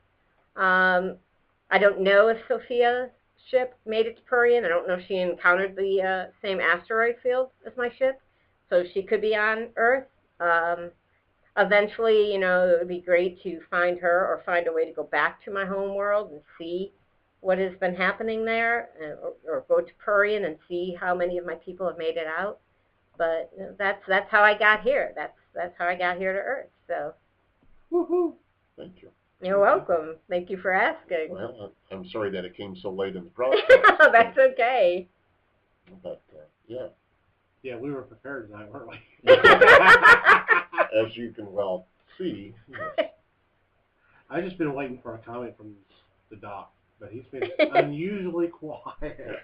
I don't know if Sophia's ship made it to Purrian. I don't know if she encountered the same asteroid field as my ship, so she could be on Earth. Eventually, it would be great to find her or find a way to go back to my home world and see what has been happening there, or go to Purrian and see how many of my people have made it out. But that's how I got here. That's how I got here to Earth. So, woohoo! Thank you. You're welcome. Thank you for asking. Well, I'm sorry that it came so late in the process. That's okay. But yeah. Yeah, we were prepared tonight, weren't we? As you can well see. Yes. I've just been waiting for a comment from the doc, but he's been unusually quiet.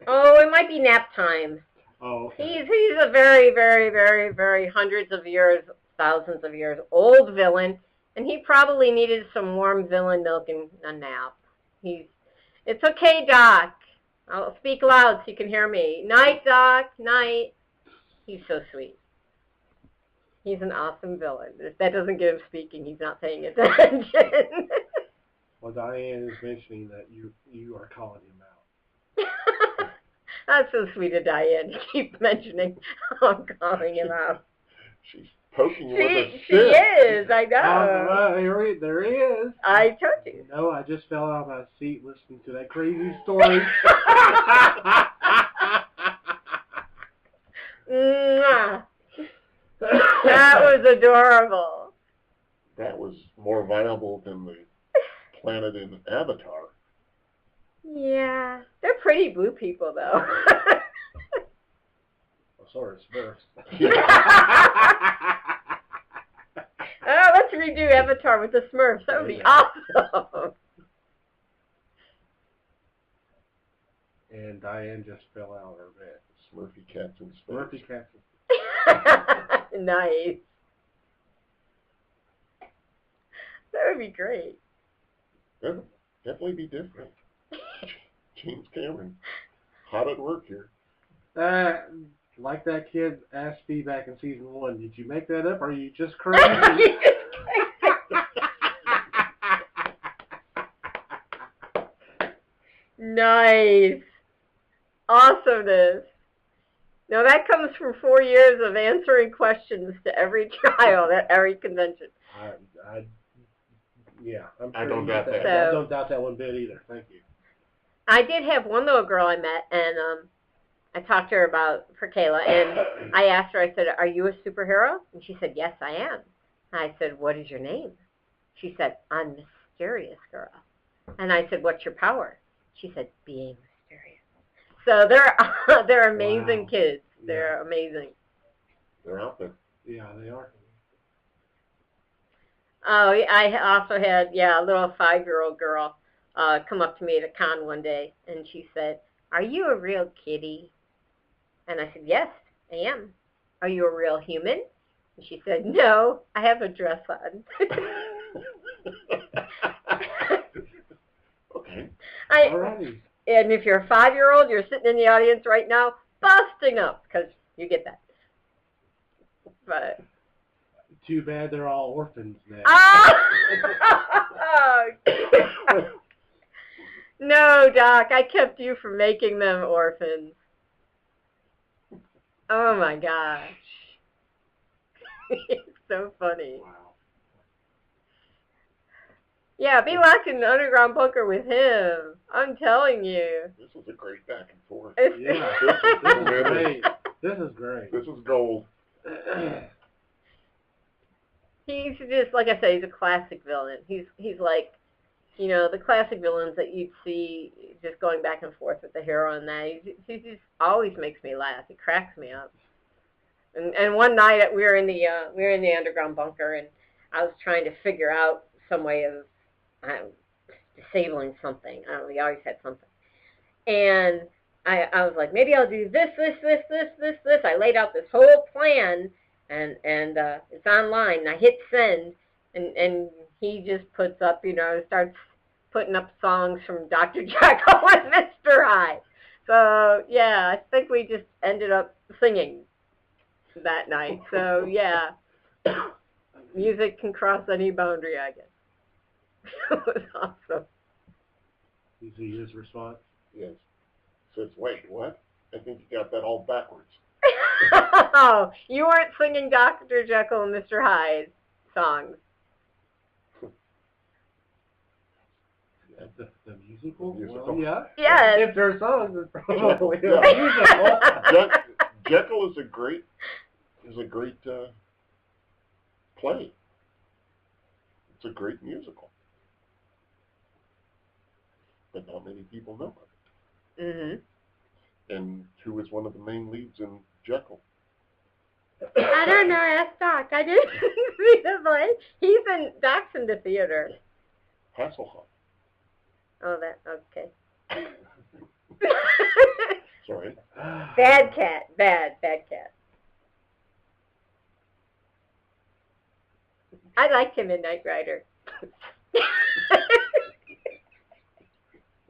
Oh, it might be nap time. Oh, okay. He's a very, very, very, very hundreds of years, thousands of years old villain, and he probably needed some warm villain milk and a nap. It's okay, Doc. I'll speak loud so you can hear me. Night, Doc. Night. He's so sweet. He's an awesome villain. If that doesn't get him speaking, he's not paying attention. Well, Diane is mentioning that you are calling him out. That's so sweet of Diane to keep mentioning how I'm calling him out. She's poking you with a stick. She is. is. I know. There he is. I told you. No, I just fell out of my seat listening to that crazy story. Mwah. That was adorable. That was more viable than the planet in Avatar. Yeah. They're pretty blue people, though. Sorry, Smurfs. Oh, let's redo Avatar with the Smurfs. That would be awesome. And Diane just fell out of her bed. Smurfy cats in space. Smurfy cats. Nice. That would be great. That would definitely be different. James Cameron, hot at work here. Like that kid asked me back in season 1, did you make that up or are you just crazy? Nice. Awesomeness. Now that comes from 4 years of answering questions to every child at every convention. I don't doubt that. I don't doubt that one bit either. Thank you. I did have one little girl I met, and I talked to her about Purr Kayla, and I asked her, I said, are you a superhero? And she said, yes, I am. And I said, what is your name? She said, I'm Mysterious Girl. And I said, what's your power? She said, being mysterious. So they're amazing kids. They're amazing. They're out there. Yeah, they are. Oh, I also had, a little 5-year-old girl come up to me at a con one day, and she said, are you a real kitty? And I said, yes, I am. Are you a real human? And she said, no, I have a dress on. Okay. All right. And if you're a 5-year-old, you're sitting in the audience right now, busting up, because you get that. But too bad they're all orphans now. No, Doc, I kept you from making them orphans. Oh my gosh. It's so funny. Wow. Yeah, be locked in the underground bunker with him. I'm telling you. This was a great back and forth. Yeah, this is great. This is great. This is gold. He's just, like I say, he's a classic villain. He's like, you know, the classic villains that you'd see just going back and forth with the hero and that. He just always makes me laugh. He cracks me up. And one night we were in the underground bunker, and I was trying to figure out some way of disabling something. I don't know, he always had something. And I was like, maybe I'll do this. I laid out this whole plan, and it's online. And I hit send, and he just puts up, starts putting up songs from Dr. Jekyll and Mr. Hyde. So, yeah, I think we just ended up singing that night. So, yeah, music can cross any boundary, I guess. It was awesome. You see his response? Yes. Says, wait, what? I think you got that all backwards. Oh, you weren't singing Dr. Jekyll and Mr. Hyde songs. The musical? Musical. Well, yeah. Yes. If they're songs, it's probably a Yeah. musical. Jekyll is a great play. It's a great musical. But not many people know it. Mm-hmm. And who is one of the main leads in Jekyll? I don't know, ask Doc. I didn't see the play. Doc's in the theater. Hasselhoff. Oh, okay. Sorry. Bad cat. Bad cat. I liked him in Knight Rider.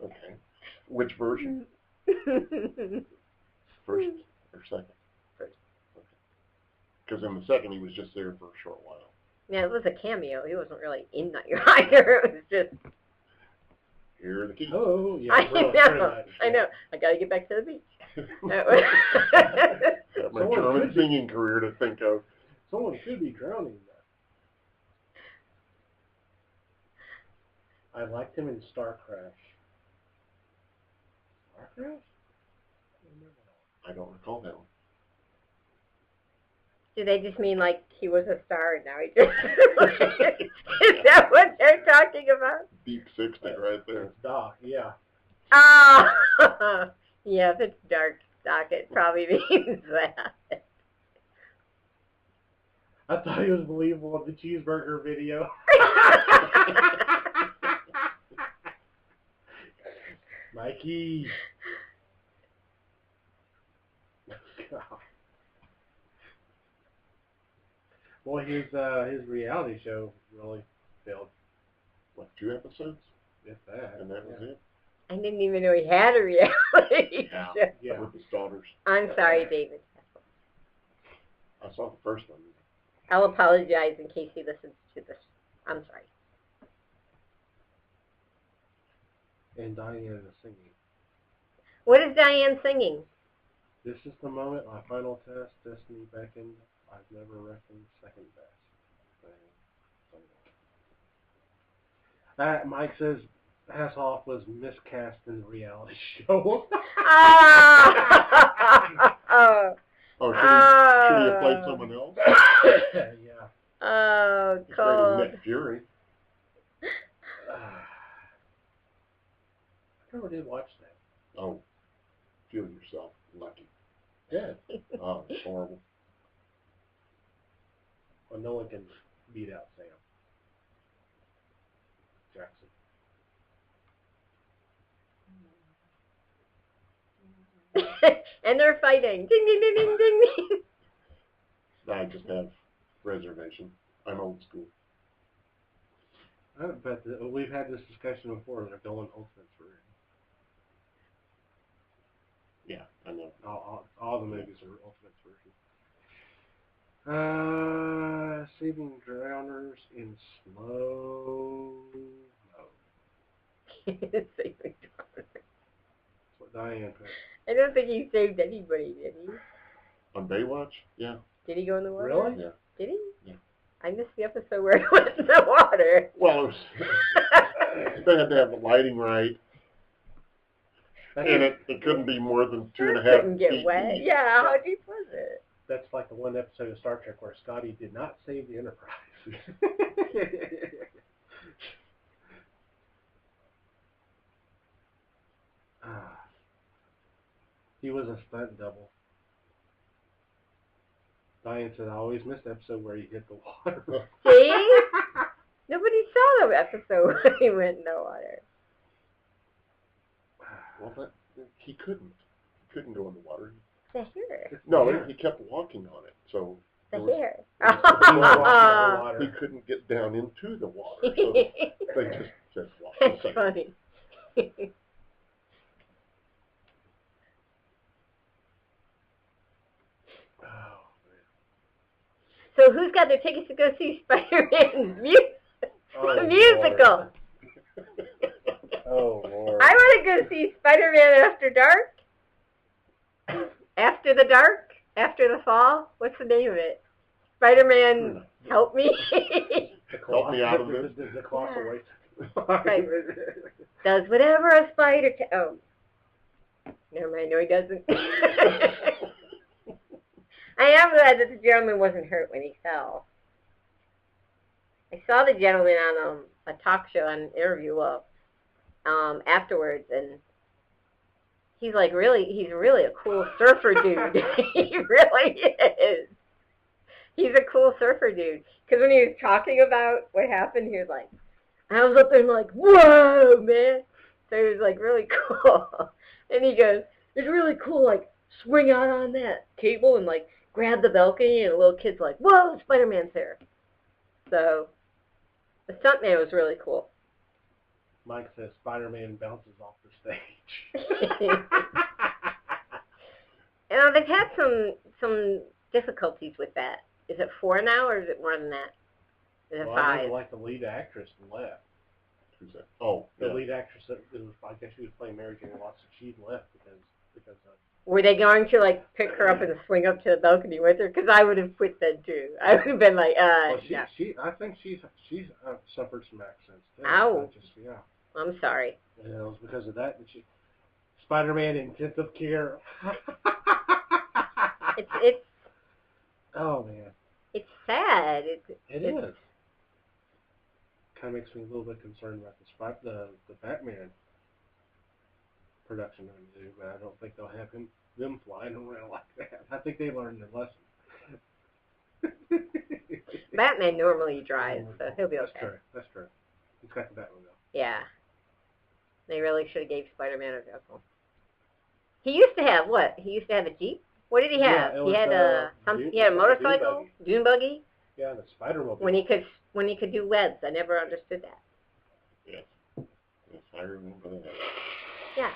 Okay. Which version? First or second? First. Because in the second, he was just there for a short while. Yeah, it was a cameo. He wasn't really in Knight Rider. It was just... Here are the keys. Oh, yeah. I know. I got to get back to the beach. Got my German singing career to think of. Someone should be drowning I liked him in Star Crash. Star Crash? I don't recall that one. Do they just mean like he was a star and now he just... Is that what they're talking about? Deep 60 right there. It's Doc, yeah. Ah! Yeah, if it's dark stock, it probably means that. I thought he was believable in the cheeseburger video. Mikey. Boy, his reality show really failed. What, 2 episodes? If that. And that was it? I didn't even know he had a reality show. Yeah. With his daughters. I'm sorry, David. I saw the first one. I'll apologize in case he listens to this. I'm sorry. And Diane is singing. What is Diane singing? This is the moment, my final test, destiny beckoned. I've never reckoned second best. Mike says Hasselhoff was miscast in the reality show. Oh! Oh, should he have played someone else? Yeah. Oh, It's cold. Nick Fury. I never did watch that. Oh, feel yourself lucky. Yeah. Oh, it's horrible. Well, no one can beat out Sam Jackson. And they're fighting. Ding, ding, ding, ding, ding, ding. I just have reservation. I'm old school. But we've had this discussion before. They're going Ultimates for it. Yeah, I know. All the movies are Ultimates version. Saving drowners in slow mo. Saving Drowners. That's what Diane put. I don't think he saved anybody, did he? On Baywatch? Yeah. Did he go in the water? Really? Yeah. Did he? Yeah. I missed the episode where he went in the water. Well, it was, they had to have the lighting right, and it couldn't be more than 2.5 couldn't get feet wet. deep. Yeah, how deep was it? That's like the one episode of Star Trek where Scotty did not save the Enterprise. He was a stunt double. Diane said, I always missed the episode where he hit the water. See? Nobody saw the episode where he went in the water. Well, he couldn't. He couldn't go in the water. The hair. No, he kept walking on it, so The there was- hair. He was walking on the water. he couldn't get down into the water, so they just walked. That's funny. Oh, So who's got their tickets to go see Spider-Man's Oh, musical? Oh, Lord. I want to go see Spider-Man After Dark. After the Dark? After the Fall? What's the name of it? Spider-Man, help me. Help me out of this. The colossal waste. Right. Does whatever a spider can. Oh. Never mind. No, he doesn't. I am glad that the gentleman wasn't hurt when he fell. I saw the gentleman on a talk show, on an interview afterwards, and he's really a cool surfer dude. He really is. He's a cool surfer dude. Because when he was talking about what happened, he was like, I was up there and like, whoa, man. So it was like really cool. And he goes, it's really cool, like, swing out on that cable and like grab the balcony, and the little kid's like, whoa, Spider-Man's there. So the stuntman was really cool. Mike says Spider-Man bounces off the stage. And they've had some difficulties with that. Is it 4 now, or is it more than that? Is it Well, 5? I know, like the lead actress left. Who's that? Oh, The yeah. lead actress, I guess she was playing Mary Jane Watson. She left because of Were they going to, like, pick her up and swing up to the balcony with her? Because I would have quit then, too. I would have been like, Well, no. I think she's suffered some accents too. Ow. Yeah. I'm sorry. And it was because of that she Spider-Man intensive care. It's Oh man. it's sad. It is. Kind of makes me a little bit concerned about the Batman production on do, but I don't think they'll have them flying around like that. I think they learned their lesson. Batman normally drives, so he'll be okay. That's true. He's got the Batmobile. Yeah. They really should have gave Spider-Man a vehicle. He used to have what? He used to have a Jeep? What did he have? Yeah, he had he had a motorcycle? Dune buggy? Yeah, the Spider-Mobile. When he could do webs. I never understood that. Yes. Yes, I remember that. Yeah.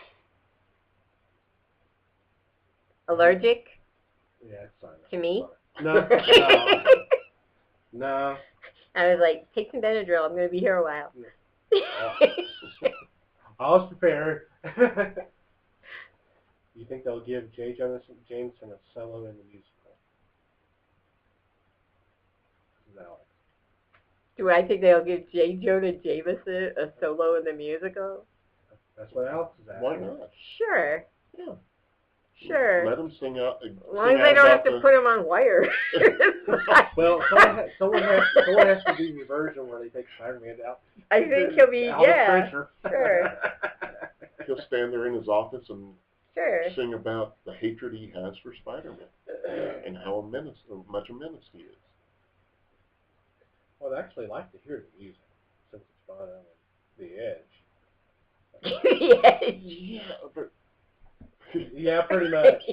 Allergic Yeah, it's fine. to me? No. No. I was like, take some Benadryl. I'm going to be here a while. I was prepared. You think they'll give J. Jonah Jameson a solo in the musical? No. Do I think they'll give J. Jonah Jameson a solo in the musical? That's what Alex is asking. Why not? Sure. Yeah. Sure. Let him sing out. As long as they don't have to put him on wire. Well, someone has to do the version where they take Spider-Man out. I think he'll be, yeah. Sure. He'll stand there in his office and Sure. sing about the hatred he has for Spider-Man and how much a menace he is. Well, I'd actually like to hear the music since it's on The Edge. The Edge. Yeah, but Yeah, pretty much.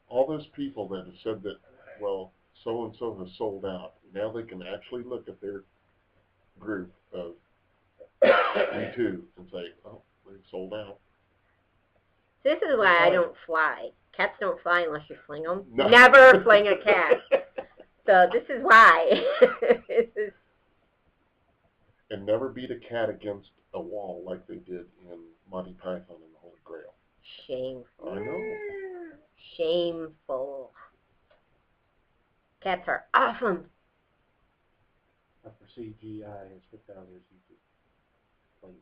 all those people that have said that, well, so-and-so has sold out, now they can actually look at their group of Me Too and say, oh, they've sold out. This is why I don't fly. Cats don't fly unless you fling them. No. Never fling a cat. So this is why. And never beat a cat against a wall like they did in Monty Python and the Holy Grail. Shameful. I know. Shameful. Cats are awesome. For CGI has put down his YouTube link.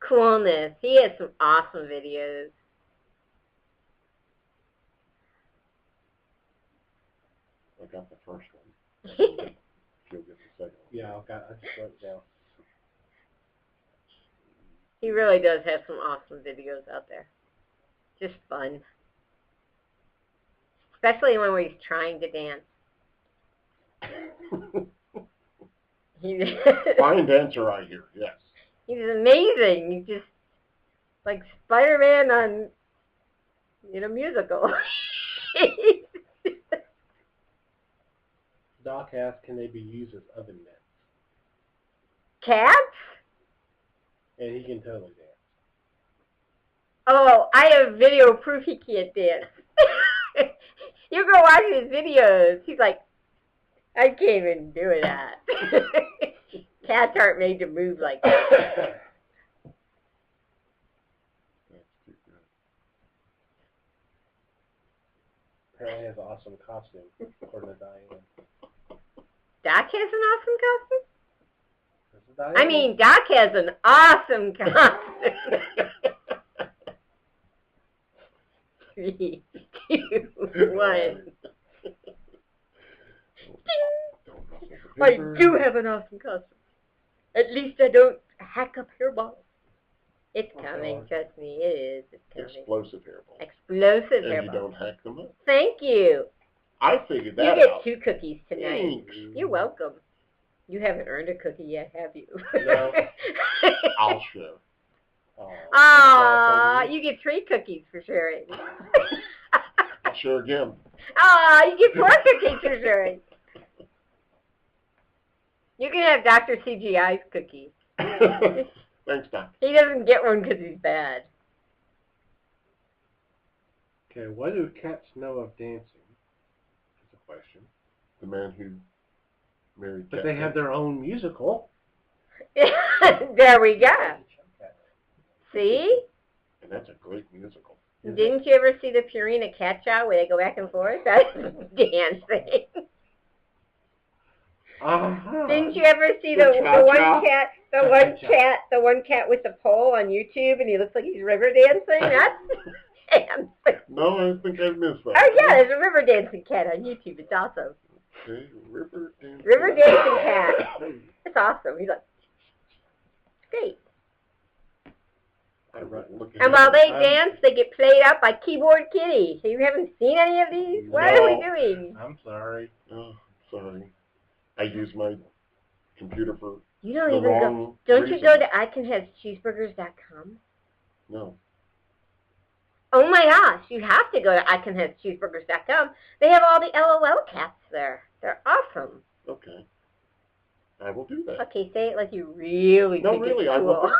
Coolness. He has some awesome videos. I got the first one. You'll get the second one. Yeah, I just wrote it down. He really does have some awesome videos out there. Just fun. Especially when he's trying to dance. Fine dancer, I hear, yes. He's amazing. He's just like Spider-Man in a musical. Doc asked, can they be used as oven mitts? Cats? And he can totally dance. Oh, I have video proof he can't dance. You go watch his videos. He's like, I can't even do that. Cats aren't made to move like that. That's too good. Apparently has an awesome costume, according to Diane. Doc has an awesome costume? This is Diane? I mean, Doc has an awesome costume. 3, 2, 1. I do have an awesome costume. At least I don't hack up hairballs. It's coming, trust me, it is. It's coming. Explosive hairball. Explosive And hairballs. you don't hack them up. Thank you. I figured that You get out. 2 cookies tonight. Thanks. You're welcome. You haven't earned a cookie yet, have you? No. I'll show. Aw, you get 3 cookies for sharing. I'll show again. Aw, you get 4 cookies for sharing. You can have Dr. CGI's cookie. Thanks, Doc. He doesn't get one because he's bad. Okay, what do cats know of dancing? That's a question. The man who married But Cat they have their own musical. There we go. See? And that's a great musical. Didn't you ever see the Purina cat chow where they go back and forth? That's dancing. Didn't you ever see the one cat with the pole on YouTube, and he looks like he's river dancing? That's dancing. No, I think I missed that. Oh yeah, there's a river dancing cat on YouTube. It's awesome. Okay, river dancing cat. It's awesome. He's like, great. And while they dance, they get played up by Keyboard Kitty. So you haven't seen any of these? What are we doing? I'm sorry. Oh, sorry. I use my computer for you don't the even wrong go. Don't reason. you go to icanhavecheeseburgers.com? No. Oh my gosh, you have to go to icanhavecheeseburgers.com. They have all the LOL cats there. They're awesome. Okay. I will do that. Okay, say it like you really No, think really, it's I cool. will.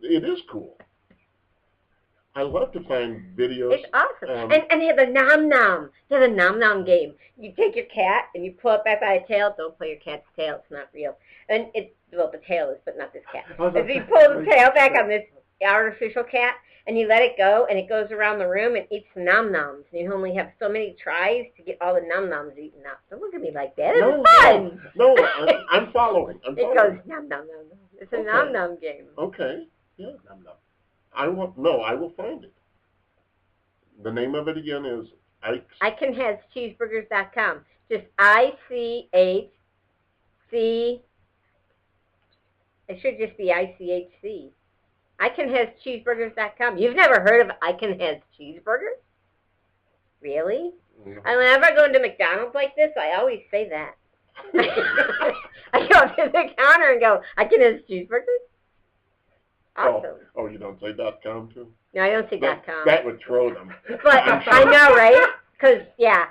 It is cool. I love to find videos. It's awesome. And they have the nom nom. They have a nom nom game. You take your cat and you pull it back by the tail. Don't pull your cat's tail. It's not real. And the tail is, but not this cat. If you pull the tail back on this artificial cat and you let it go and it goes around the room and eats the nom noms. And you only have so many tries to get all the nom noms eaten up. Don't look at me like that. It's fun. No, I'm following. It goes nom nom nom nom. It's a nom nom game. Okay. Yeah. Nom nom. I will find it. The name of it again is icanhavecheeseburgers.com. Just ICHC. It should just be ICHC. icanhavecheeseburgers.com. You've never heard of icanhavecheeseburgers? Really? No. And whenever I go into McDonald's like this, I always say that. I go up to the counter and go, icanhavecheeseburgers? Awesome. Oh, you don't say .com too? No, I don't say .com. That would throw them. But I know, right? Because, yeah.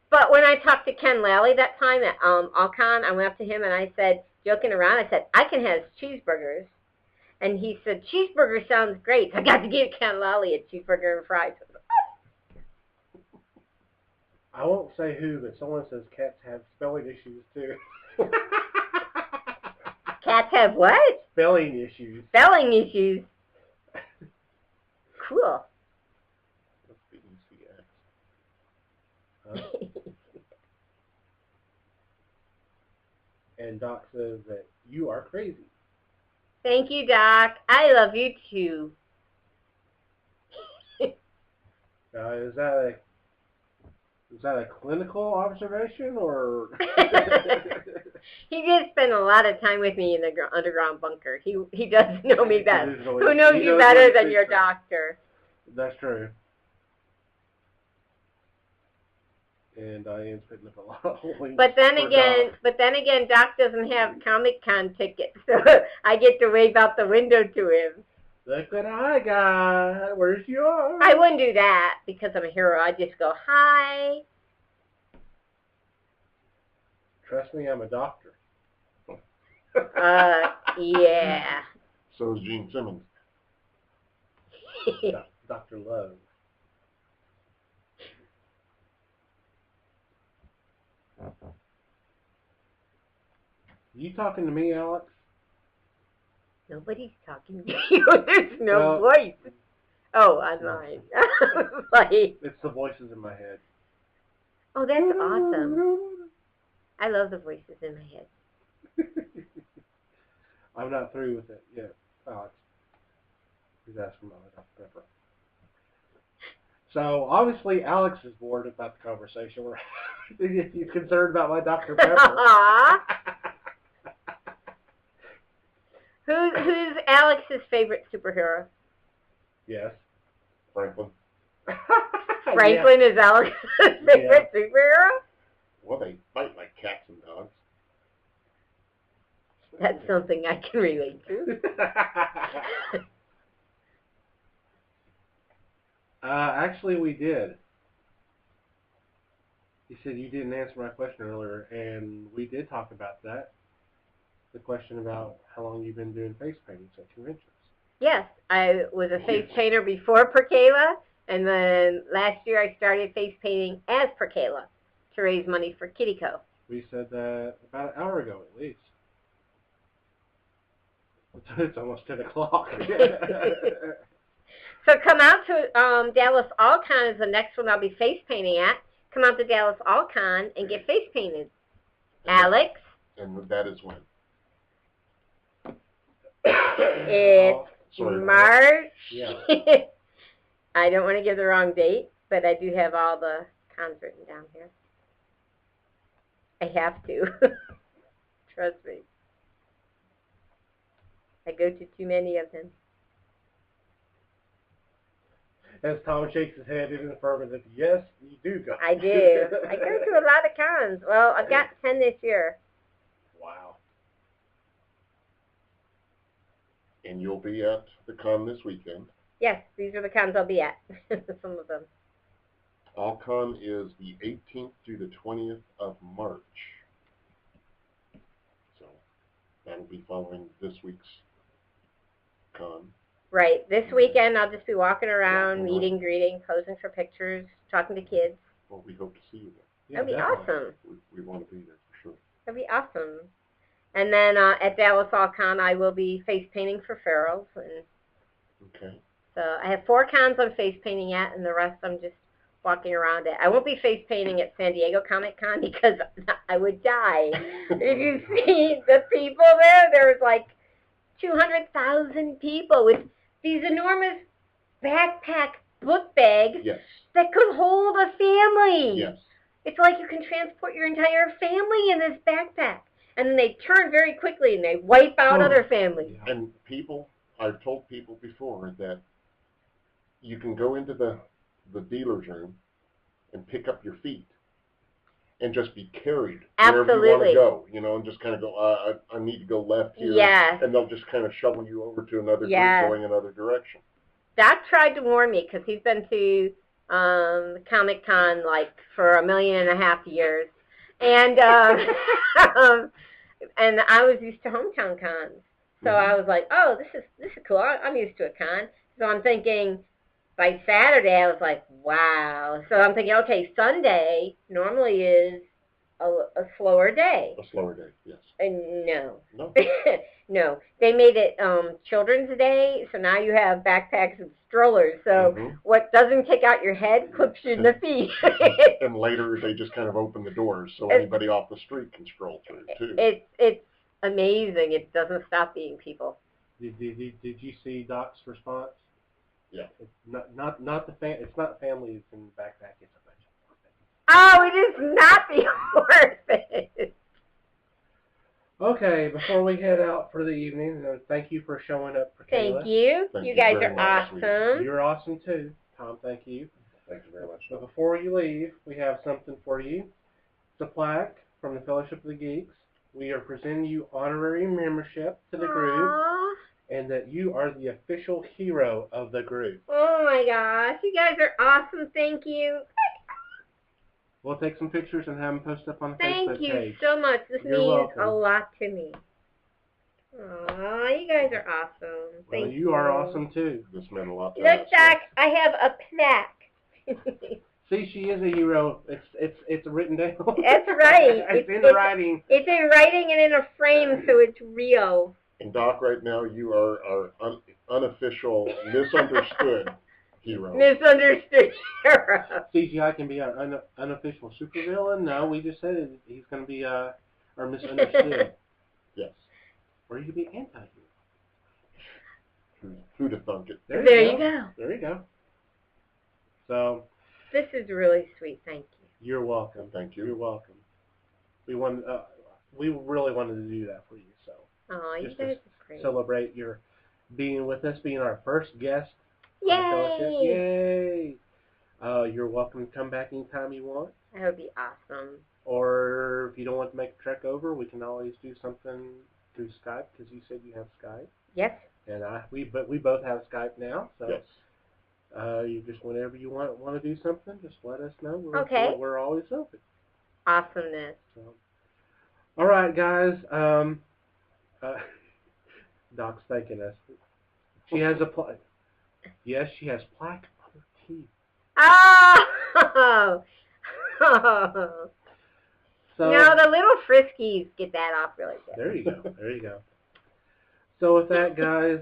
But when I talked to Ken Lally that time at Alcon, I went up to him and I said, joking around, I said, I can have cheeseburgers. And he said, cheeseburger sounds great. So I got to give Ken Lally a cheeseburger and fries. I won't say who, but someone says cats have spelling issues too. Cats have what? Spelling issues. Spelling issues. Cool. That's the ECX. And Doc says that you are crazy. Thank you, Doc. I love you too. Is that a clinical observation or? He did spend a lot of time with me in the underground bunker. He does know me best. Who knows you better than your doctor? That's true. And Diane's putting up a lot of links. But then again, Doc doesn't have Comic-Con tickets, so I get to wave out the window to him. Look what I got. Where's yours? I wouldn't do that because I'm a hero. I'd just go, hi. Trust me, I'm a doctor. Yeah. So is Gene Simmons. Dr. Love. You talking to me, Alex? Nobody's talking to you. There's no voice. Oh, I'm mine. Like, it's the voices in my head. Oh, that's awesome. I love the voices in my head. I'm not through with it yet, Alex. He's asking about Dr. Pepper. So, obviously, Alex is bored about the conversation. He's concerned about my Dr. Pepper. Who's Alex's favorite superhero? Yes. Franklin. Franklin is Alex's favorite superhero? Well, they fight like cats and dogs. That's something I can relate to. Actually, we did. You said you didn't answer my question earlier, and we did talk about that. The question about how long you've been doing face paintings at conventions. Yes, I was a face painter before Purr Kayla, and then last year I started face painting as Purr Kayla to raise money for Kitty Co. We said that about an hour ago at least. It's almost 10 o'clock. So come out to Dallas All-Con is the next one I'll be face painting at. Come out to Dallas All-Con and get face painted. Alex? And that is when? It's Sorry, March. Yeah. I don't want to give the wrong date, but I do have all the cons written down here. I have to. Trust me. I go to too many of them. As Tom shakes his head in the affirmative, yes, you do go. I do. I go to a lot of cons. Well, I've got 10 this year. Wow. And you'll be at the con this weekend. Yes, these are the cons I'll be at. Some of them. All-Con is the 18th through the 20th of March. So that'll be following this week's con. Right. This weekend I'll just be walking around, meeting, greeting, posing for pictures, talking to kids. Well, we hope to see you there. Yeah, That'd be definitely. awesome. We want to be there for sure. That'd be awesome. And then at Dallas All-Con I will be face painting for Farrell's. And Okay. so I have 4 cons I'm face painting at, and the rest I'm just walking around at. I won't be face painting at San Diego Comic Con because I would die. If you see the people there, there's like 200,000 people with these enormous backpack book bags Yes. that could hold a family. Yes. It's like you can transport your entire family in this backpack. And then they turn very quickly and they wipe out other families. And people, I've told people before that you can go into the dealer's room and pick up your feet and just be carried wherever you want Absolutely. to go, you know, and just kind of go, I need to go left here. Yes. And they'll just kind of shovel you over to another Yes. group going another direction. Doc tried to warn me because he's been to Comic Con like for 1.5 million years, and and I was used to hometown cons, so I was like, oh, this is cool. I'm used to a con, so I'm thinking by Saturday I was like, wow. So I'm thinking, okay, Sunday normally is a slower day. A slower day, yes. And no. No. No, they made it Children's Day, so now you have backpacks and strollers. So what doesn't take out your head clips you in the feet. And later they just kind of open the doors so anybody off the street can stroll through too. It's amazing. It doesn't stop being people. Did you see Doc's response? Yeah. It's not the it's not families in the backpack. It's a bunch of orphans. Oh, it is not the orphans. Okay, before we head out for the evening, thank you for showing up for Kayla. Thank you. Thank you you guys very are much, awesome. You're awesome too, Tom. Thank you. Thank you very much. But before you leave, we have something for you. It's a plaque from the Fellowship of the Geeks. We are presenting you honorary membership to the group, Aww. and that you are the official hero of the group. Oh my gosh, you guys are awesome. Thank you. We'll take some pictures and have them posted up on the Thank Facebook you page. so much. This You're means welcome. a lot to me. Aw, you guys are awesome. Well, Thank you are awesome too. This meant a lot to Look, us. Doc, I have a plaque. See, she is a hero. It's written down. That's right. it's in writing. It's in writing and in a frame, so it's real. And Doc, right now you are our unofficial, misunderstood hero. Misunderstood hero. CGI can be our unofficial supervillain. No, we just said he's going to be our misunderstood. Yes. Or you could be anti-hero. Who'd have thunk it? There you go. There you go. So, This is really sweet. Thank you. you're welcome. Thank you. You're welcome. We really wanted to do that for you. So, Oh, you just guys to are great. celebrate your being with us, being our first guest. on the fellowship. Yay! Yay! You're welcome to come back anytime you want. That would be awesome. Or if you don't want to make a trek over, we can always do something through Skype because you said you have Skype, Yes. and we both have Skype now. So Yes. you just whenever you want to do something, just let us know. We're always open. Awesomeness. So, all right, guys. Doc's thanking us. She has a plaque. Yes, she has plaque on her teeth. Oh! So No, the little friskies get that off really good. there you go. There you go. So with that, guys,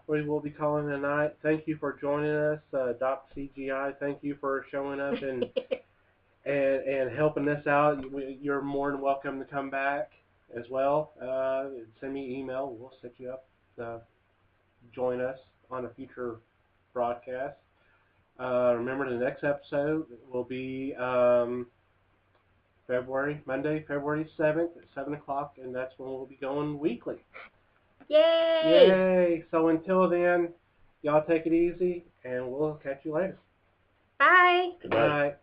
we will be calling it a night. Thank you for joining us, Doc CGI. Thank you for showing up and helping us out. You're more than welcome to come back as well. Send me an email. We'll set you up to join us on a future broadcast. Remember, the next episode will be Monday, February 7th at 7 o'clock, and that's when we'll be going weekly. Yay! Yay! So until then, y'all take it easy, and we'll catch you later. Bye. Good night. Bye.